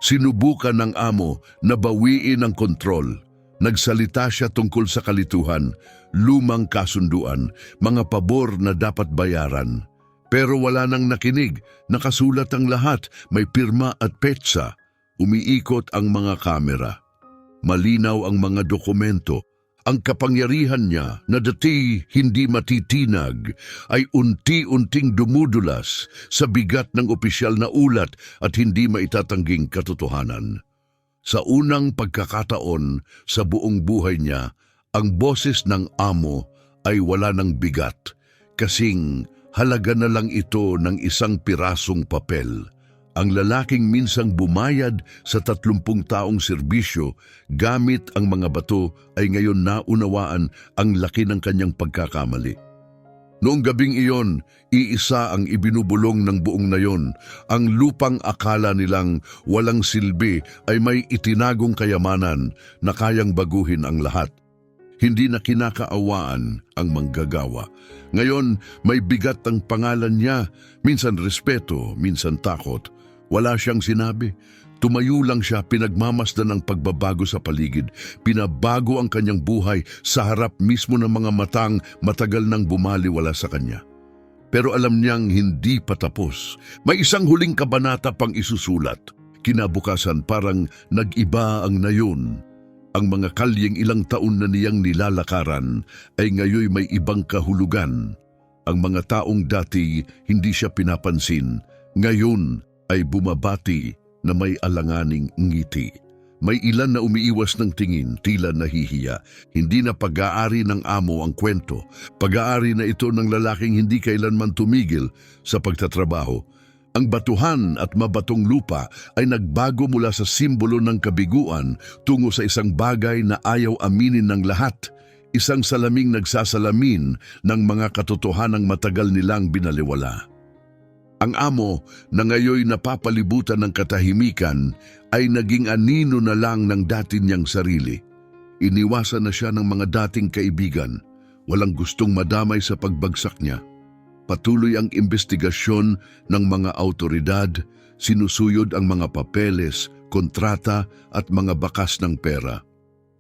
Sinubukan ng amo na bawiin ang kontrol. Nagsalita siya tungkol sa kalituhan, lumang kasunduan, mga pabor na dapat bayaran. Pero wala nang nakinig, nakasulat ang lahat, may pirma at petsa. Umiikot ang mga kamera. Malinaw ang mga dokumento. Ang kapangyarihan niya na dati hindi matitinag ay unti-unting dumudulas sa bigat ng opisyal na ulat at hindi maitatangging katotohanan. Sa unang pagkakataon sa buong buhay niya, ang boses ng amo ay wala ng bigat kasing halaga na lang ito ng isang pirasong papel. Ang lalaking minsang bumayad sa 30 taong serbisyo gamit ang mga bato ay ngayon naunawaan ang laki ng kanyang pagkakamali. Noong gabing iyon, iisa ang ibinubulong ng buong nayon. Ang lupang akala nilang walang silbi ay may itinagong kayamanan na kayang baguhin ang lahat. Hindi na kinakaawaan ang manggagawa. Ngayon, may bigat ang pangalan niya, minsan respeto, minsan takot. Wala siyang sinabi. Tumayo lang siya, pinagmamasdan ng pagbabago sa paligid. Pinabago ang kanyang buhay sa harap mismo ng mga matang matagal nang bumaliwala sa kanya. Pero alam niyang hindi pa tapos. May isang huling kabanata pang isusulat. Kinabukasan parang nag-iba ang nayon. Ang mga kalyeng ilang taon na niyang nilalakaran ay ngayon may ibang kahulugan. Ang mga taong dati hindi siya pinapansin, ngayon ay bumabati na may alanganing ngiti. May ilan na umiiwas ng tingin, tila nahihiya. Hindi na pag-aari ng amo ang kwento. Pag-aari na ito ng lalaking hindi kailanman tumigil sa pagtatrabaho. Ang batuhan at mabatong lupa ay nagbago mula sa simbolo ng kabiguan tungo sa isang bagay na ayaw aminin ng lahat. Isang salaming nagsasalamin ng mga katotohanang matagal nilang binaliwala. Ang amo na ngayoy napapalibutan ng katahimikan ay naging anino na lang ng dati niyang sarili. Iniwasan na siya ng mga dating kaibigan. Walang gustong madamay sa pagbagsak niya. Patuloy ang investigasyon ng mga autoridad, sinusuyod ang mga papeles, kontrata at mga bakas ng pera.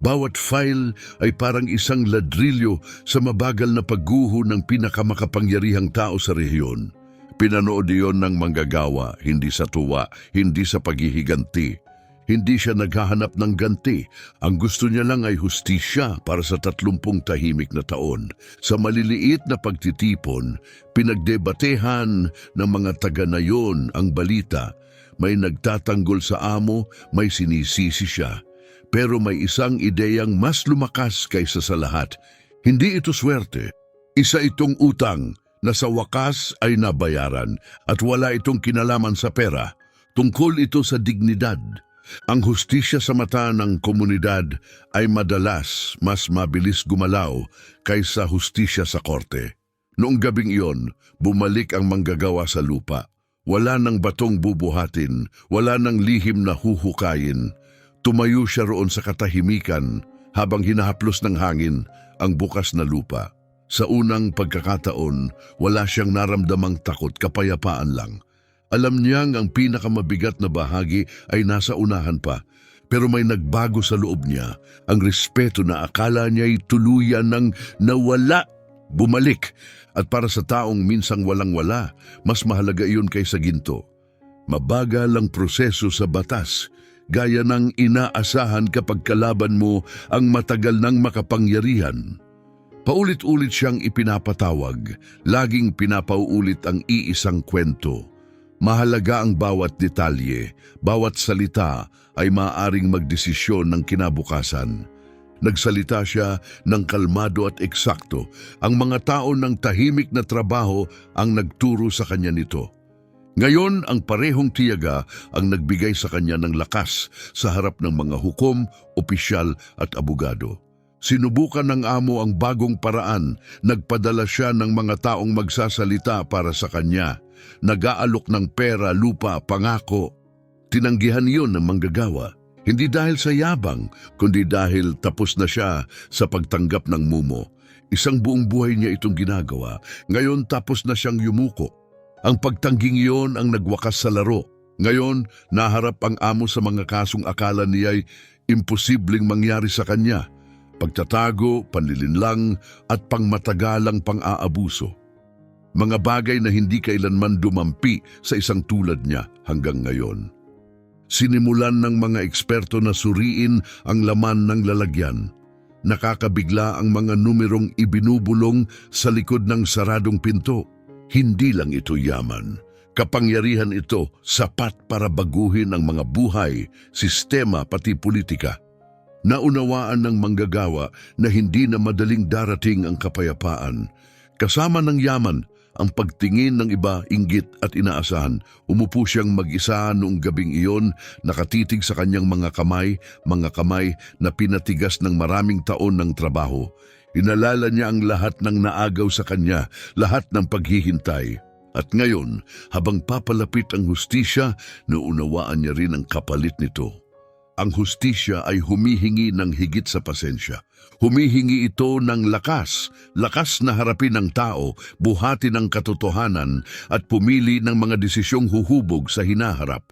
Bawat file ay parang isang ladrilyo sa mabagal na pagguho ng pinakamakapangyarihang tao sa rehiyon. Pinanood iyon ng manggagawa, hindi sa tuwa, hindi sa paghihiganti. Hindi siya naghahanap ng ganti. Ang gusto niya lang ay hustisya para sa 30 tahimik na taon. Sa maliliit na pagtitipon, pinagdebatehan ng mga taga na yon ang balita. May nagtatanggol sa amo, may sinisisi siya. Pero may isang ideyang mas lumakas kaysa sa lahat. Hindi ito swerte. Isa itong utang na sa wakas ay nabayaran at wala itong kinalaman sa pera. Tungkol ito sa dignidad. Ang hustisya sa mata ng komunidad ay madalas mas mabilis gumalaw kaysa hustisya sa korte. Noong gabing iyon, bumalik ang manggagawa sa lupa. Wala nang batong bubuhatin, wala nang lihim na huhukayin. Tumayo siya roon sa katahimikan habang hinahaplos ng hangin ang bukas na lupa. Sa unang pagkakataon, wala siyang naramdamang takot, kapayapaan lang. Alam niyang ang pinakamabigat na bahagi ay nasa unahan pa, pero may nagbago sa loob niya. Ang respeto na akala niya'y tuluyan ng nawala, bumalik. At para sa taong minsang walang-wala, mas mahalaga iyon kaysa ginto. Mabagal ang proseso sa batas, gaya ng inaasahan kapag kalaban mo ang matagal ng makapangyarihan. Paulit-ulit siyang ipinapatawag, laging pinapauulit ang iisang kwento. Mahalaga ang bawat detalye, bawat salita ay maaaring magdesisyon ng kinabukasan. Nagsalita siya ng kalmado at eksakto. Ang mga tao ng tahimik na trabaho ang nagturo sa kanya nito. Ngayon, ang parehong tiyaga ang nagbigay sa kanya ng lakas sa harap ng mga hukom, opisyal at abogado. Sinubukan ng amo ang bagong paraan, nagpadala siya ng mga taong magsasalita para sa kanya. Nag-aalok ng pera, lupa, pangako. Tinanggihan iyon ng manggagawa, hindi dahil sa yabang, kundi dahil tapos na siya sa pagtanggap ng mumo. Isang buong buhay niya itong ginagawa, ngayon tapos na siyang yumuko. Ang pagtangging iyon ang nagwakas sa laro. Ngayon, naharap ang amo sa mga kasong akala niya'y imposibleng mangyari sa kanya. Pagtatago, panlilinlang at pangmatagalang pang-aabuso. Mga bagay na hindi kailanman dumampi sa isang tulad niya hanggang ngayon. Sinimulan ng mga eksperto na suriin ang laman ng lalagyan. Nakakabigla ang mga numerong ibinubulong sa likod ng saradong pinto. Hindi lang ito yaman. Kapangyarihan ito sapat para baguhin ang mga buhay, sistema pati politika. Naunawaan ng manggagawa na hindi na madaling darating ang kapayapaan. Kasama ng yaman, ang pagtingin ng iba, inggit at inaasahan. Umupo siyang mag-isa noong gabing iyon, nakatitig sa kanyang mga kamay na pinatigas ng maraming taon ng trabaho. Inalala niya ang lahat ng naagaw sa kanya, lahat ng paghihintay. At ngayon, habang papalapit ang hustisya, naunawaan niya rin ang kapalit nito. Ang hustisya ay humihingi ng higit sa pasensya. Humihingi ito ng lakas na harapin ang tao, buhatin ang katotohanan at pumili ng mga desisyong huhubog sa hinaharap.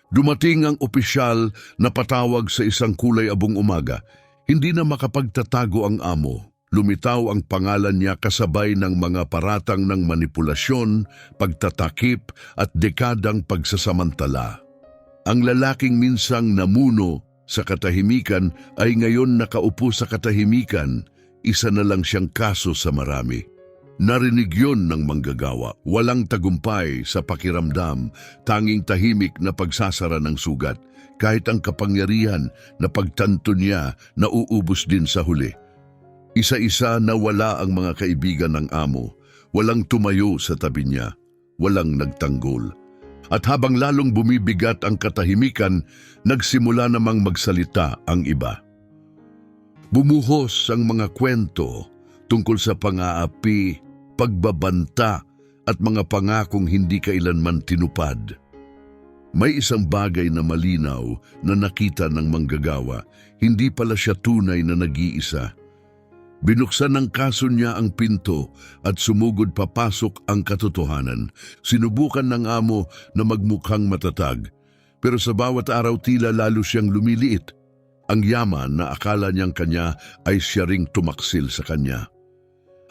Dumating ang opisyal na patawag sa isang kulay abong umaga. Hindi na makapagtatago ang amo. Lumitaw ang pangalan niya kasabay ng mga paratang ng manipulasyon, pagtatakip at dekadang pagsasamantala. Ang lalaking minsang namuno sa katahimikan ay ngayon nakaupo sa katahimikan, isa na lang siyang kaso sa marami. Narinig yon ng manggagawa, walang tagumpay sa pakiramdam, tanging tahimik na pagsasara ng sugat, kahit ang kapangyarihan na pagtanto niya nauubos din sa huli. Isa-isa nawala ang mga kaibigan ng amo, walang tumayo sa tabi niya, walang nagtanggol. At habang lalong bumibigat ang katahimikan, nagsimula namang magsalita ang iba. Bumuhos ang mga kwento tungkol sa pang-aapi, pagbabanta at mga pangakong hindi kailanman tinupad. May isang bagay na malinaw na nakita ng manggagawa, hindi pala siya tunay na nag-iisa. Binuksan ng kaso niya ang pinto at sumugod papasok ang katotohanan. Sinubukan ng amo na magmukhang matatag, pero sa bawat araw tila lalo siyang lumiliit. Ang yaman na akala niyang kanya ay siya ring tumaksil sa kanya.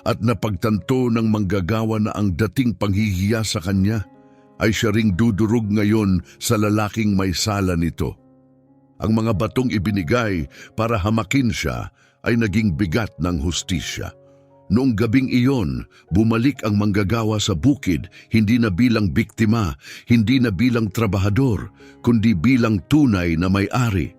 At napagtanto ng manggagawa na ang dating panghihiya sa kanya ay siya ring dudurog ngayon sa lalaking may sala nito. Ang mga batong ibinigay para hamakin siya ay naging bigat ng hustisya. Noong gabing iyon, bumalik ang manggagawa sa bukid, hindi na bilang biktima, hindi na bilang trabahador, kundi bilang tunay na may-ari.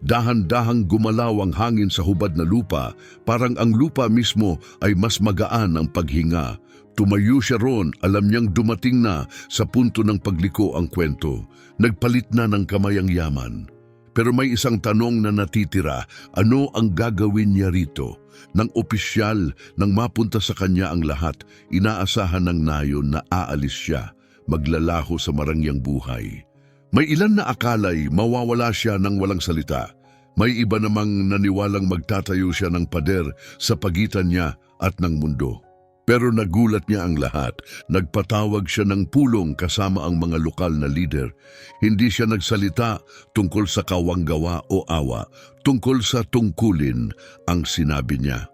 Dahan-dahang gumalaw ang hangin sa hubad na lupa, parang ang lupa mismo ay mas magaan ang paghinga. Tumayo siya ron, alam niyang dumating na sa punto ng pagliko ang kwento. Nagpalit na ng kamay ang yaman. Pero may isang tanong na natitira, ano ang gagawin niya rito? Nang opisyal, nang mapunta sa kanya ang lahat, inaasahan ng nayon na aalis siya, maglalaho sa marangyang buhay. May ilan na akalay mawawala siya ng walang salita. May iba namang naniwalang magtatayo siya ng pader sa pagitan niya at ng mundo. Pero nagulat niya ang lahat. Nagpatawag siya ng pulong kasama ang mga lokal na leader. Hindi siya nagsalita tungkol sa kawanggawa o awa, tungkol sa tungkulin ang sinabi niya.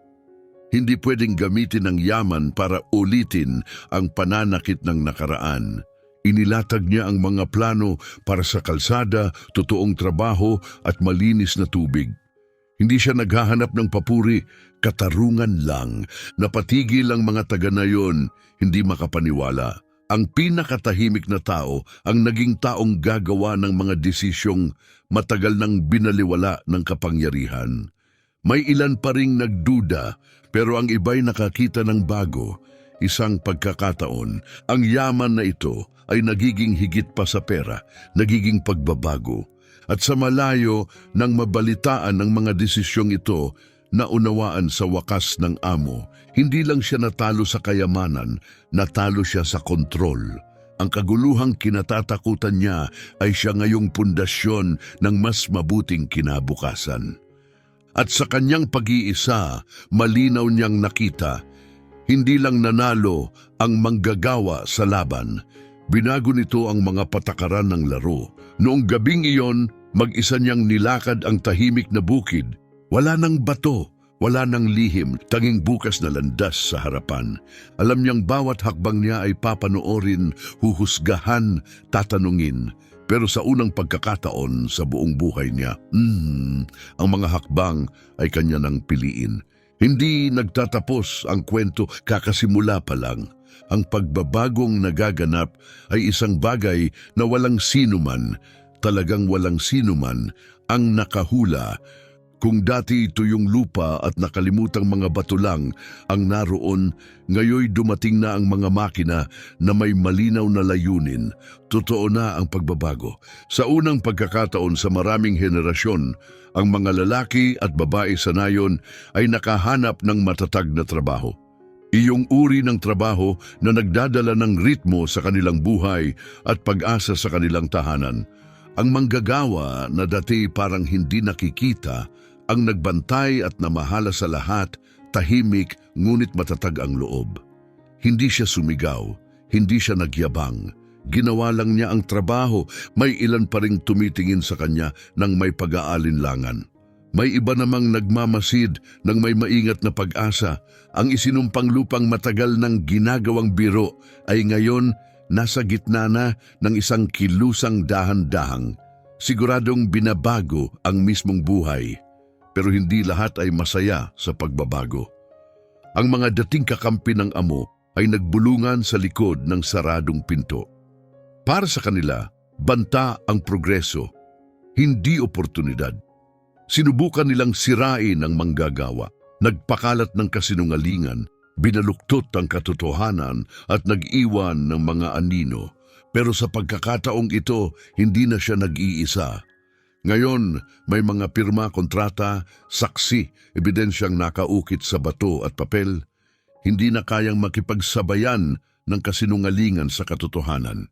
Hindi pwedeng gamitin ang yaman para ulitin ang pananakit ng nakaraan. Inilatag niya ang mga plano para sa kalsada, totoong trabaho at malinis na tubig. Hindi siya naghahanap ng papuri, katarungan lang. Napatigil ang mga taga na yon, hindi makapaniwala. Ang pinakatahimik na tao ang naging taong gagawa ng mga desisyong matagal nang binaliwala ng kapangyarihan. May ilan pa ring nagduda, pero ang iba'y nakakita ng bago. Isang pagkakataon, ang yaman na ito ay nagiging higit pa sa pera, nagiging pagbabago. At sa malayo nang mabalitaan ng mga desisyong ito, naunawaan sa wakas ng amo, hindi lang siya natalo sa kayamanan, natalo siya sa kontrol. Ang kaguluhang kinatatakutan niya ay siya ngayong pundasyon ng mas mabuting kinabukasan. At sa kanyang pag-iisa, malinaw niyang nakita, hindi lang nanalo ang manggagawa sa laban, binago nito ang mga patakaran ng laro. Noong gabing iyon, mag-isa niyang nilakad ang tahimik na bukid. Wala nang bato, wala nang lihim, tanging bukas na landas sa harapan. Alam niyang bawat hakbang niya ay papanoorin, huhusgahan, tatanungin. Pero sa unang pagkakataon sa buong buhay niya, ang mga hakbang ay kanya nang piliin. Hindi nagtatapos ang kwento, kakasimula pa lang. Ang pagbabagong nagaganap ay isang bagay na walang sinuman, talagang walang sinuman ang nakahula. Kung dati ito yung lupa at nakalimutang mga bato lang ang naroon, ngayoy dumating na ang mga makina na may malinaw na layunin. Totoo na ang pagbabago. Sa unang pagkakataon sa maraming henerasyon, ang mga lalaki at babae sa nayon ay nakahanap ng matatag na trabaho. Iyong uri ng trabaho na nagdadala ng ritmo sa kanilang buhay at pag-asa sa kanilang tahanan. Ang manggagawa na dati parang hindi nakikita, ang nagbantay at namahala sa lahat, tahimik ngunit matatag ang loob. Hindi siya sumigaw, hindi siya nagyabang. Ginawa lang niya ang trabaho, may ilan pa ring tumitingin sa kanya nang may pag-aalinlangan. May iba namang nagmamasid ng may maingat na pag-asa. Ang isinumpang lupang matagal ng ginagawang biro ay ngayon nasa gitna na ng isang kilusang dahan-dahang. Siguradong binabago ang mismong buhay, pero hindi lahat ay masaya sa pagbabago. Ang mga dating kakampi ng amo ay nagbulungan sa likod ng saradong pinto. Para sa kanila, banta ang progreso, hindi oportunidad. Sinubukan nilang sirain ang manggagawa, nagpakalat ng kasinungalingan, binaluktot ang katotohanan at nag-iwan ng mga anino. Pero sa pagkakataong ito, hindi na siya nag-iisa. Ngayon, may mga pirma, kontrata, saksi, ebidensyang nakaukit sa bato at papel. Hindi na kayang makipagsabayan ng kasinungalingan sa katotohanan.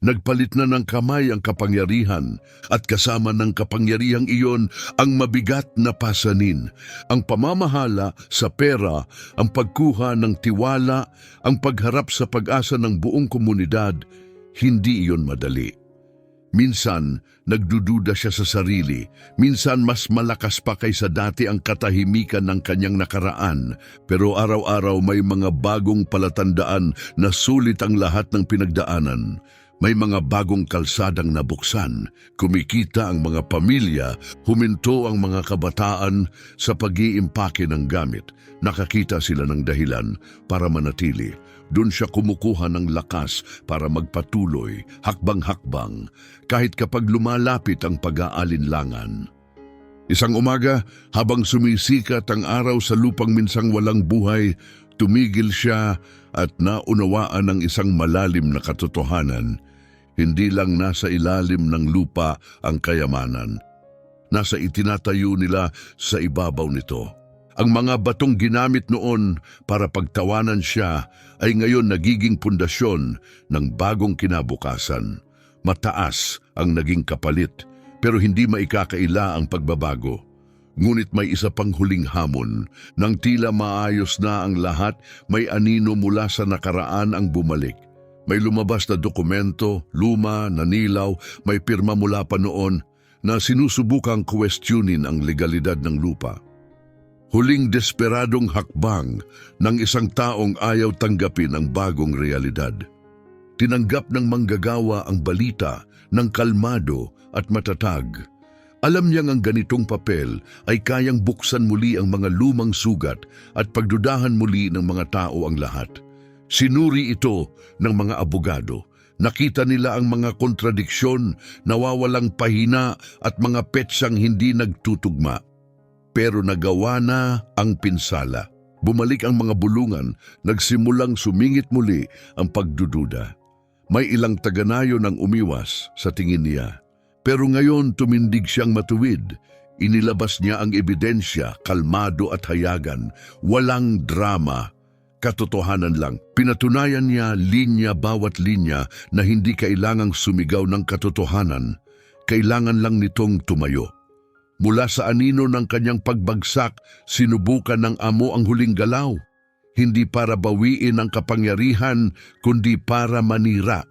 Nagpalit na ng kamay ang kapangyarihan at kasama ng kapangyarihang iyon ang mabigat na pasanin, ang pamamahala sa pera, ang pagkuha ng tiwala, ang pagharap sa pag-asa ng buong komunidad. Hindi iyon madali. Minsan, nagdududa siya sa sarili. Minsan, mas malakas pa kaysa dati ang katahimikan ng kanyang nakaraan. Pero araw-araw may mga bagong palatandaan na sulit ang lahat ng pinagdaanan. May mga bagong kalsadang nabuksan, kumikita ang mga pamilya, huminto ang mga kabataan sa pag-iimpake ng gamit. Nakakita sila ng dahilan para manatili. Doon siya kumukuha ng lakas para magpatuloy, hakbang-hakbang, kahit kapag lumalapit ang pag-aalinlangan. Isang umaga, habang sumisikat ang araw sa lupang minsang walang buhay, tumigil siya at naunawaan ng isang malalim na katotohanan. Hindi lang nasa ilalim ng lupa ang kayamanan. Nasa itinatayo nila sa ibabaw nito. Ang mga batong ginamit noon para pagtawanan siya ay ngayon nagiging pundasyon ng bagong kinabukasan. Mataas ang naging kapalit, pero hindi maikakaila ang pagbabago. Ngunit may isa pang huling hamon. Nang tila maayos na ang lahat, may anino mula sa nakaraan ang bumalik. May lumabas na dokumento, luma, nanilaw, may pirma mula pa noon na sinusubukang kwestiyonin ang legalidad ng lupa. Huling desperadong hakbang ng isang taong ayaw tanggapin ang bagong realidad. Tinanggap ng manggagawa ang balita ng kalmado at matatag. Alam niyang ang ganitong papel ay kayang buksan muli ang mga lumang sugat at pagdudahan muli ng mga tao ang lahat. Sinuri ito ng mga abogado. Nakita nila ang mga kontradiksyon, nawawalang pahina at mga petsang hindi nagtutugma. Pero nagawa na ang pinsala. Bumalik ang mga bulungan, nagsimulang sumingit muli ang pagdududa. May ilang taganayo nang umiwas sa tingin niya. Pero ngayon tumindig siyang matuwid. Inilabas niya ang ebidensya, kalmado at hayagan. Walang drama. Katotohanan lang. Pinatunayan niya linya bawat linya na hindi kailangang sumigaw ng katotohanan. Kailangan lang nitong tumayo. Mula sa anino ng kanyang pagbagsak, sinubukan ng amo ang huling galaw. Hindi para bawiin ang kapangyarihan, kundi para manira.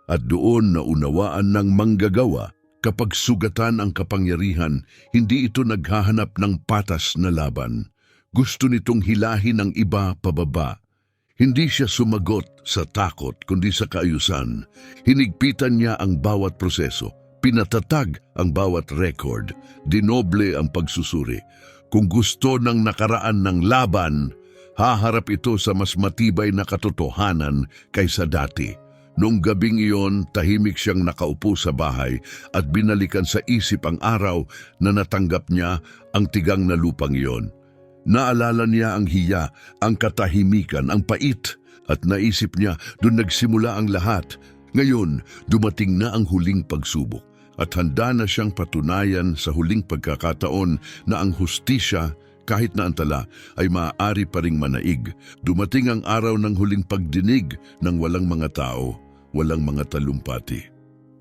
At doon naunawaan ng manggagawa, kapag sugatan ang kapangyarihan, hindi ito naghahanap ng patas na laban. Gusto nitong hilahin ang iba pababa. Hindi siya sumagot sa takot, kundi sa kaayusan. Hinigpitan niya ang bawat proseso. Pinatatag ang bawat record, dinoble ang pagsusuri. Kung gusto ng nakaraan ng laban, haharap ito sa mas matibay na katotohanan kaysa dati. Noong gabing iyon, tahimik siyang nakaupo sa bahay at binalikan sa isip ang araw na natanggap niya ang tigang na lupang iyon. Naalala niya ang hiya, ang katahimikan, ang pait, at naisip niya doon nagsimula ang lahat. Ngayon, dumating na ang huling pagsubok. At handa na siyang patunayan sa huling pagkakataon na ang hustisya, kahit na antala, ay maaari pa ring manaig. Dumating ang araw ng huling pagdinig ng walang mga tao, walang mga talumpati.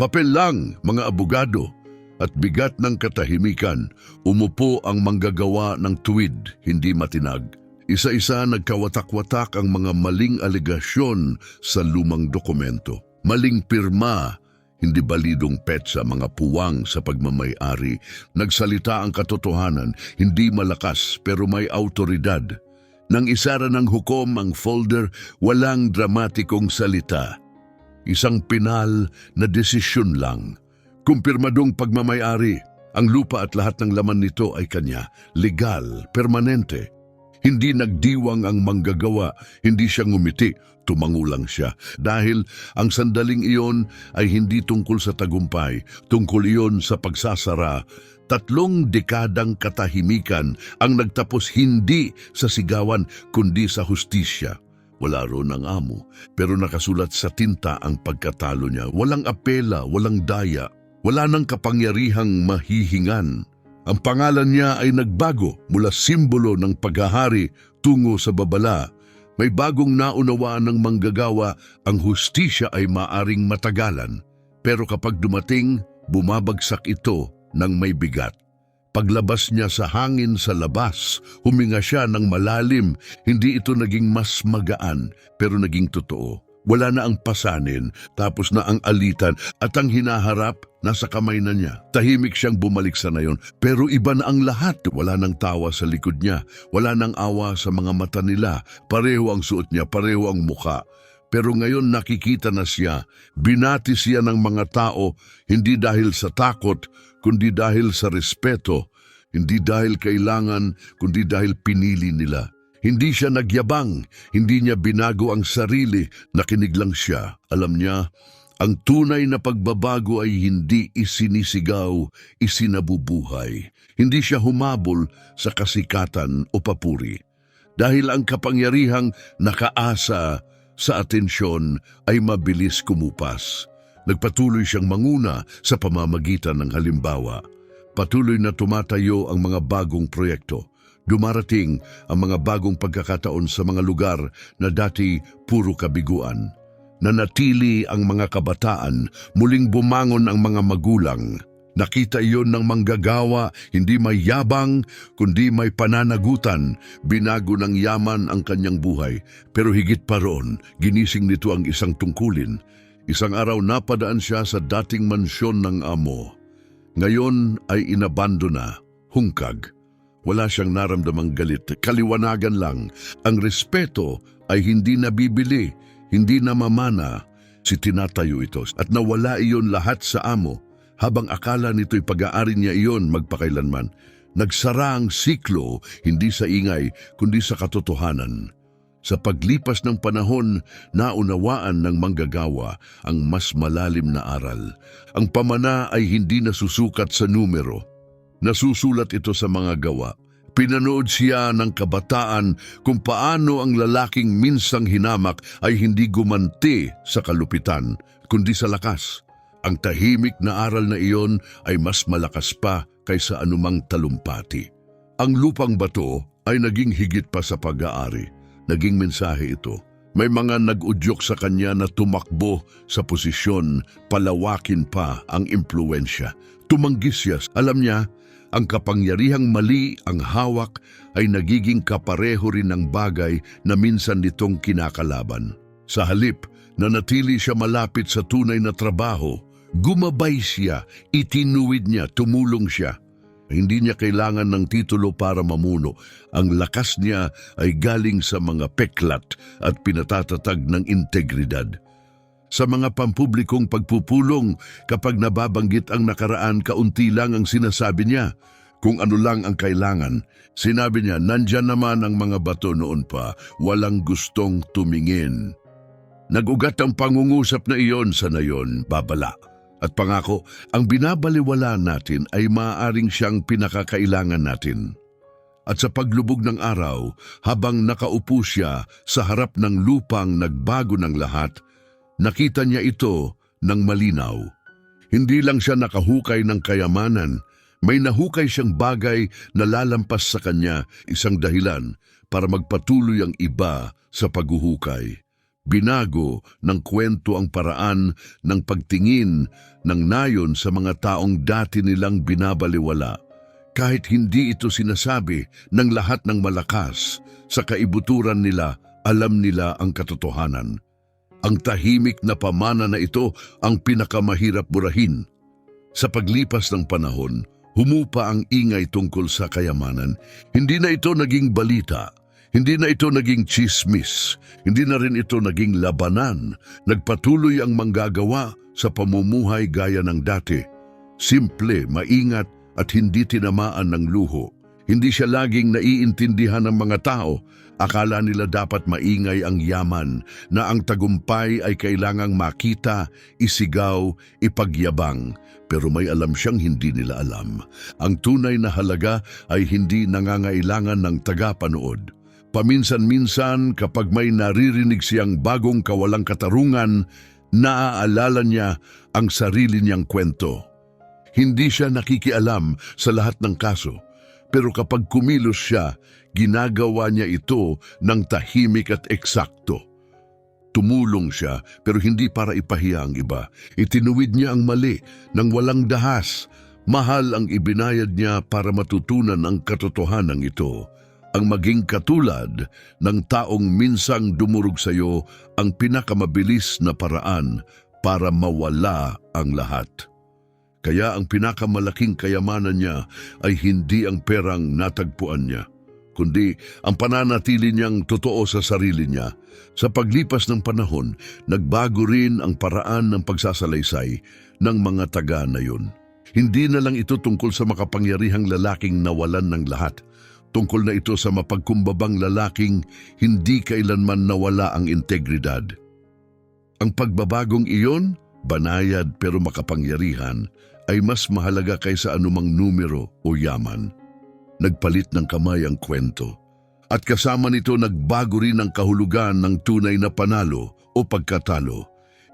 Papel lang, mga abogado, at bigat ng katahimikan, umupo ang manggagawa ng tuwid, hindi matinag. Isa-isa nagkawatak-watak ang mga maling alegasyon sa lumang dokumento. Maling pirma, hindi balidong petsa, mga puwang sa pagmamay-ari. Nagsalita ang katotohanan, hindi malakas pero may autoridad. Nang isara ng hukom ang folder, walang dramatikong salita. Isang pinal na desisyon lang. Kumpirmadong pagmamayari. Ang lupa at lahat ng laman nito ay kanya. Legal, permanente. Hindi nagdiwang ang manggagawa, hindi siya ngumiti, tumango lang siya. Dahil ang sandaling iyon ay hindi tungkol sa tagumpay, tungkol iyon sa pagsasara. 3 dekadang katahimikan ang nagtapos hindi sa sigawan kundi sa hustisya. Wala roon ang amo, pero nakasulat sa tinta ang pagkatalo niya. Walang apela, walang daya, wala nang kapangyarihang mahihingan. Ang pangalan niya ay nagbago mula simbolo ng paghahari tungo sa babala. May bagong naunawaan ng manggagawa, ang hustisya ay maaring matagalan. Pero kapag dumating, bumabagsak ito ng may bigat. Paglabas niya sa hangin sa labas, huminga siya ng malalim. Hindi ito naging mas magaan, pero naging totoo. Wala na ang pasanin, tapos na ang alitan, at ang hinaharap nasa kamay na niya. Tahimik siyang bumalik sa nayon, pero iba na ang lahat. Wala nang tawa sa likod niya, wala nang awa sa mga mata nila. Pareho ang suot niya, pareho ang muka. Pero ngayon nakikita na siya, binati siya ng mga tao, hindi dahil sa takot, kundi dahil sa respeto, hindi dahil kailangan, kundi dahil pinili nila. Hindi siya nagyabang, hindi niya binago ang sarili, nakinig lang siya. Alam niya, ang tunay na pagbabago ay hindi isinisigaw, isinabubuhay. Hindi siya humabol sa kasikatan o papuri. Dahil ang kapangyarihang nakaasa sa atensyon ay mabilis kumupas. Nagpatuloy siyang manguna sa pamamagitan ng halimbawa. Patuloy na tumatayo ang mga bagong proyekto. Dumarating ang mga bagong pagkakataon sa mga lugar na dati puro kabiguan. Nanatili ang mga kabataan, muling bumangon ang mga magulang. Nakita iyon ng manggagawa, hindi may yabang, kundi may pananagutan. Binago ng yaman ang kanyang buhay. Pero higit pa roon, ginising nito ang isang tungkulin. Isang araw napadaan siya sa dating mansyon ng amo. Ngayon ay inabando na, hungkag. Wala siyang naramdamang galit, kaliwanagan lang. Ang respeto ay hindi nabibili, hindi namamana. Tinatayo ito at nawala iyon lahat sa amo. Habang akala nito'y pag-aari niya iyon magpakailanman, nagsara ang siklo hindi sa ingay kundi sa katotohanan. Sa paglipas ng panahon, naunawaan ng manggagawa ang mas malalim na aral. Ang pamana ay hindi nasusukat sa numero. Nasusulat ito sa mga gawa. Pinanood siya ng kabataan kung paano ang lalaking minsang hinamak ay hindi gumanti sa kalupitan, kundi sa lakas. Ang tahimik na aral na iyon ay mas malakas pa kaysa anumang talumpati. Ang lupang bato ay naging higit pa sa pag-aari. Naging mensahe ito. May mga nag-udyok sa kanya na tumakbo sa posisyon, palawakin pa ang impluensya. Tumanggi siya. Alam niya, ang kapangyarihang mali ang hawak ay nagiging kapareho rin ng bagay na minsan nitong kinakalaban. Sa halip, nanatili siya malapit sa tunay na trabaho. Gumabay siya, itinuwid niya, tumulong siya. Hindi niya kailangan ng titulo para mamuno. Ang lakas niya ay galing sa mga peklat at pinatatatag ng integridad. Sa mga pampublikong pagpupulong, kapag nababanggit ang nakaraan, kaunti lang ang sinasabi niya. Kung ano lang ang kailangan, sinabi niya, nandyan naman ang mga bato noon pa, walang gustong tumingin. Nag-ugat ang pangungusap na iyon sa nayon, babala. At pangako, ang binabaliwala natin ay maaaring siyang pinakakailangan natin. At sa paglubog ng araw, habang nakaupo siya sa harap ng lupang nagbago ng lahat, nakita niya ito ng malinaw. Hindi lang siya nakahukay ng kayamanan, may nahukay siyang bagay na lalampas sa kanya, isang dahilan para magpatuloy ang iba sa paghuhukay. Binago ng kwento ang paraan ng pagtingin ng nayon sa mga taong dati nilang binabaliwala. Kahit hindi ito sinasabi ng lahat ng malakas, sa kaibuturan nila, alam nila ang katotohanan. Ang tahimik na pamana na ito ang pinakamahirap burahin. Sa paglipas ng panahon, humupa ang ingay tungkol sa kayamanan. Hindi na ito naging balita. Hindi na ito naging chismis, hindi na rin ito naging labanan. Nagpatuloy ang manggagawa sa pamumuhay gaya ng dati. Simple, maingat at hindi tinamaan ng luho. Hindi siya laging naiintindihan ng mga tao. Akala nila dapat maingay ang yaman, na ang tagumpay ay kailangang makita, isigaw, ipagyabang. Pero may alam siyang hindi nila alam. Ang tunay na halaga ay hindi nangangailangan ng tagapanood. Paminsan-minsan kapag may naririnig siyang bagong kawalang katarungan, naaalala niya ang sarili niyang kwento. Hindi siya nakikialam sa lahat ng kaso, pero kapag kumilos siya, ginagawa niya ito ng tahimik at eksakto. Tumulong siya pero hindi para ipahiya ang iba. Itinuwid niya ang mali nang walang dahas. Mahal ang ibinayad niya para matutunan ang katotohanan ito. Ang maging katulad ng taong minsang dumurog sa iyo ang pinakamabilis na paraan para mawala ang lahat. Kaya ang pinakamalaking kayamanan niya ay hindi ang perang natagpuan niya, kundi ang pananatili niyang totoo sa sarili niya. Sa paglipas ng panahon, nagbago rin ang paraan ng pagsasalaysay ng mga taga na yun. Hindi na lang ito tungkol sa makapangyarihang lalaking nawalan ng lahat. Tungkol na ito sa mapagkumbabang lalaking hindi kailanman nawala ang integridad. Ang pagbabagong iyon, banayad pero makapangyarihan, ay mas mahalaga kaysa anumang numero o yaman. Nagpalit ng kamay ang kwento. At kasama nito nagbago rin ang kahulugan ng tunay na panalo o pagkatalo.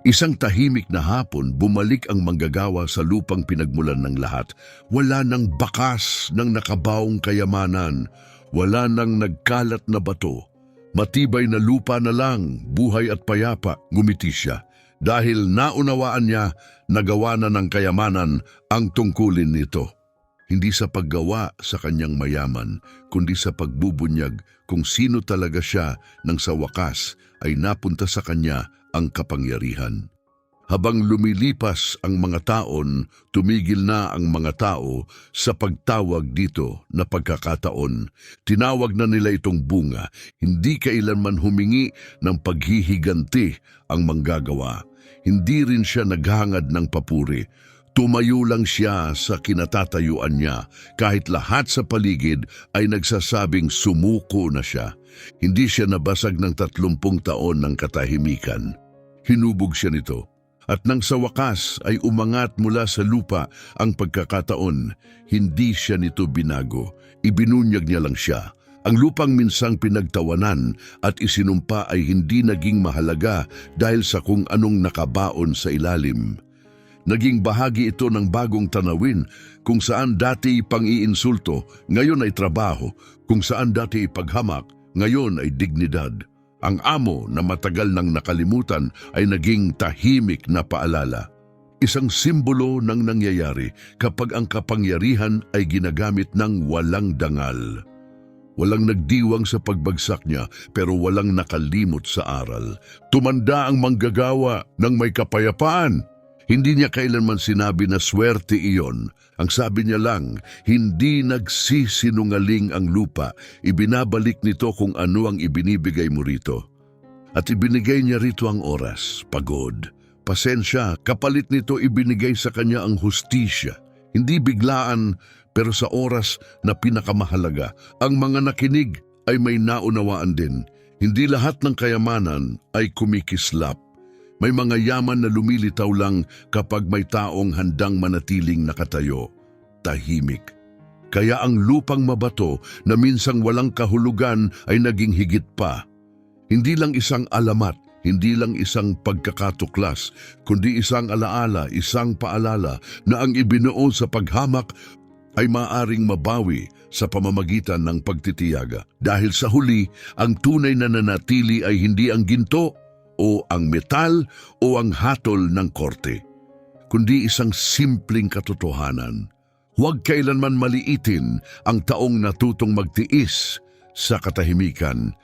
Isang tahimik na hapon, bumalik ang manggagawa sa lupang pinagmulan ng lahat. Wala nang bakas ng nakabaong kayamanan. Wala nang nagkalat na bato. Matibay na lupa na lang, buhay at payapa, ngumiti siya. Dahil naunawaan niya, nagawa na ng kayamanan ang tungkulin nito. Hindi sa paggawa sa kanyang mayaman, kundi sa pagbubunyag kung sino talaga siya nang sa wakas ay napunta sa kanya ang kapangyarihan. Habang lumilipas ang mga taon, tumigil na ang mga tao sa pagtawag dito na pagkakataon. Tinawag na nila itong bunga. Hindi kailanman humingi ng paghihiganti ang manggagawa. Hindi rin siya naghangad ng papuri. Tumayo lang siya sa kinatatayuan niya kahit lahat sa paligid ay nagsasabing sumuko na siya. Hindi siya nabasag ng 30 taon ng katahimikan. Hinubog siya nito. At nang sa wakas ay umangat mula sa lupa ang pagkakataon, hindi siya nito binago. Ibinunyag niya lang siya. Ang lupang minsang pinagtawanan at isinumpa ay hindi naging mahalaga dahil sa kung anong nakabaon sa ilalim. Naging bahagi ito ng bagong tanawin, kung saan dati pang-iinsulto, ngayon ay trabaho, kung saan dati ipaghamak, ngayon ay dignidad. Ang amo na matagal nang nakalimutan ay naging tahimik na paalala. Isang simbolo ng nangyayari kapag ang kapangyarihan ay ginagamit ng walang dangal. Walang nagdiwang sa pagbagsak niya pero walang nakalimot sa aral. Tumanda ang manggagawa ng may kapayapaan. Hindi niya kailanman sinabi na swerte iyon. Ang sabi niya lang, hindi nagsisinungaling ang lupa. Ibinabalik nito kung ano ang ibinibigay mo rito. At ibinigay niya rito ang oras, pagod, pasensya. Kapalit nito ibinigay sa kanya ang hustisya. Hindi biglaan pero sa oras na pinakamahalaga. Ang mga nakinig ay may naunawaan din. Hindi lahat ng kayamanan ay kumikislap. May mga yaman na lumilitaw lang kapag may taong handang manatiling nakatayo, tahimik. Kaya ang lupang mabato na minsang walang kahulugan ay naging higit pa. Hindi lang isang alamat, hindi lang isang pagkakatuklas, kundi isang alaala, isang paalala na ang ibinuo sa paghamak ay maaring mabawi sa pamamagitan ng pagtitiyaga. Dahil sa huli, ang tunay na nanatili ay hindi ang ginto, o ang metal o ang hatol ng korte, kundi isang simpleng katotohanan. Huwag kailanman maliitin ang taong natutong magtiis sa katahimikan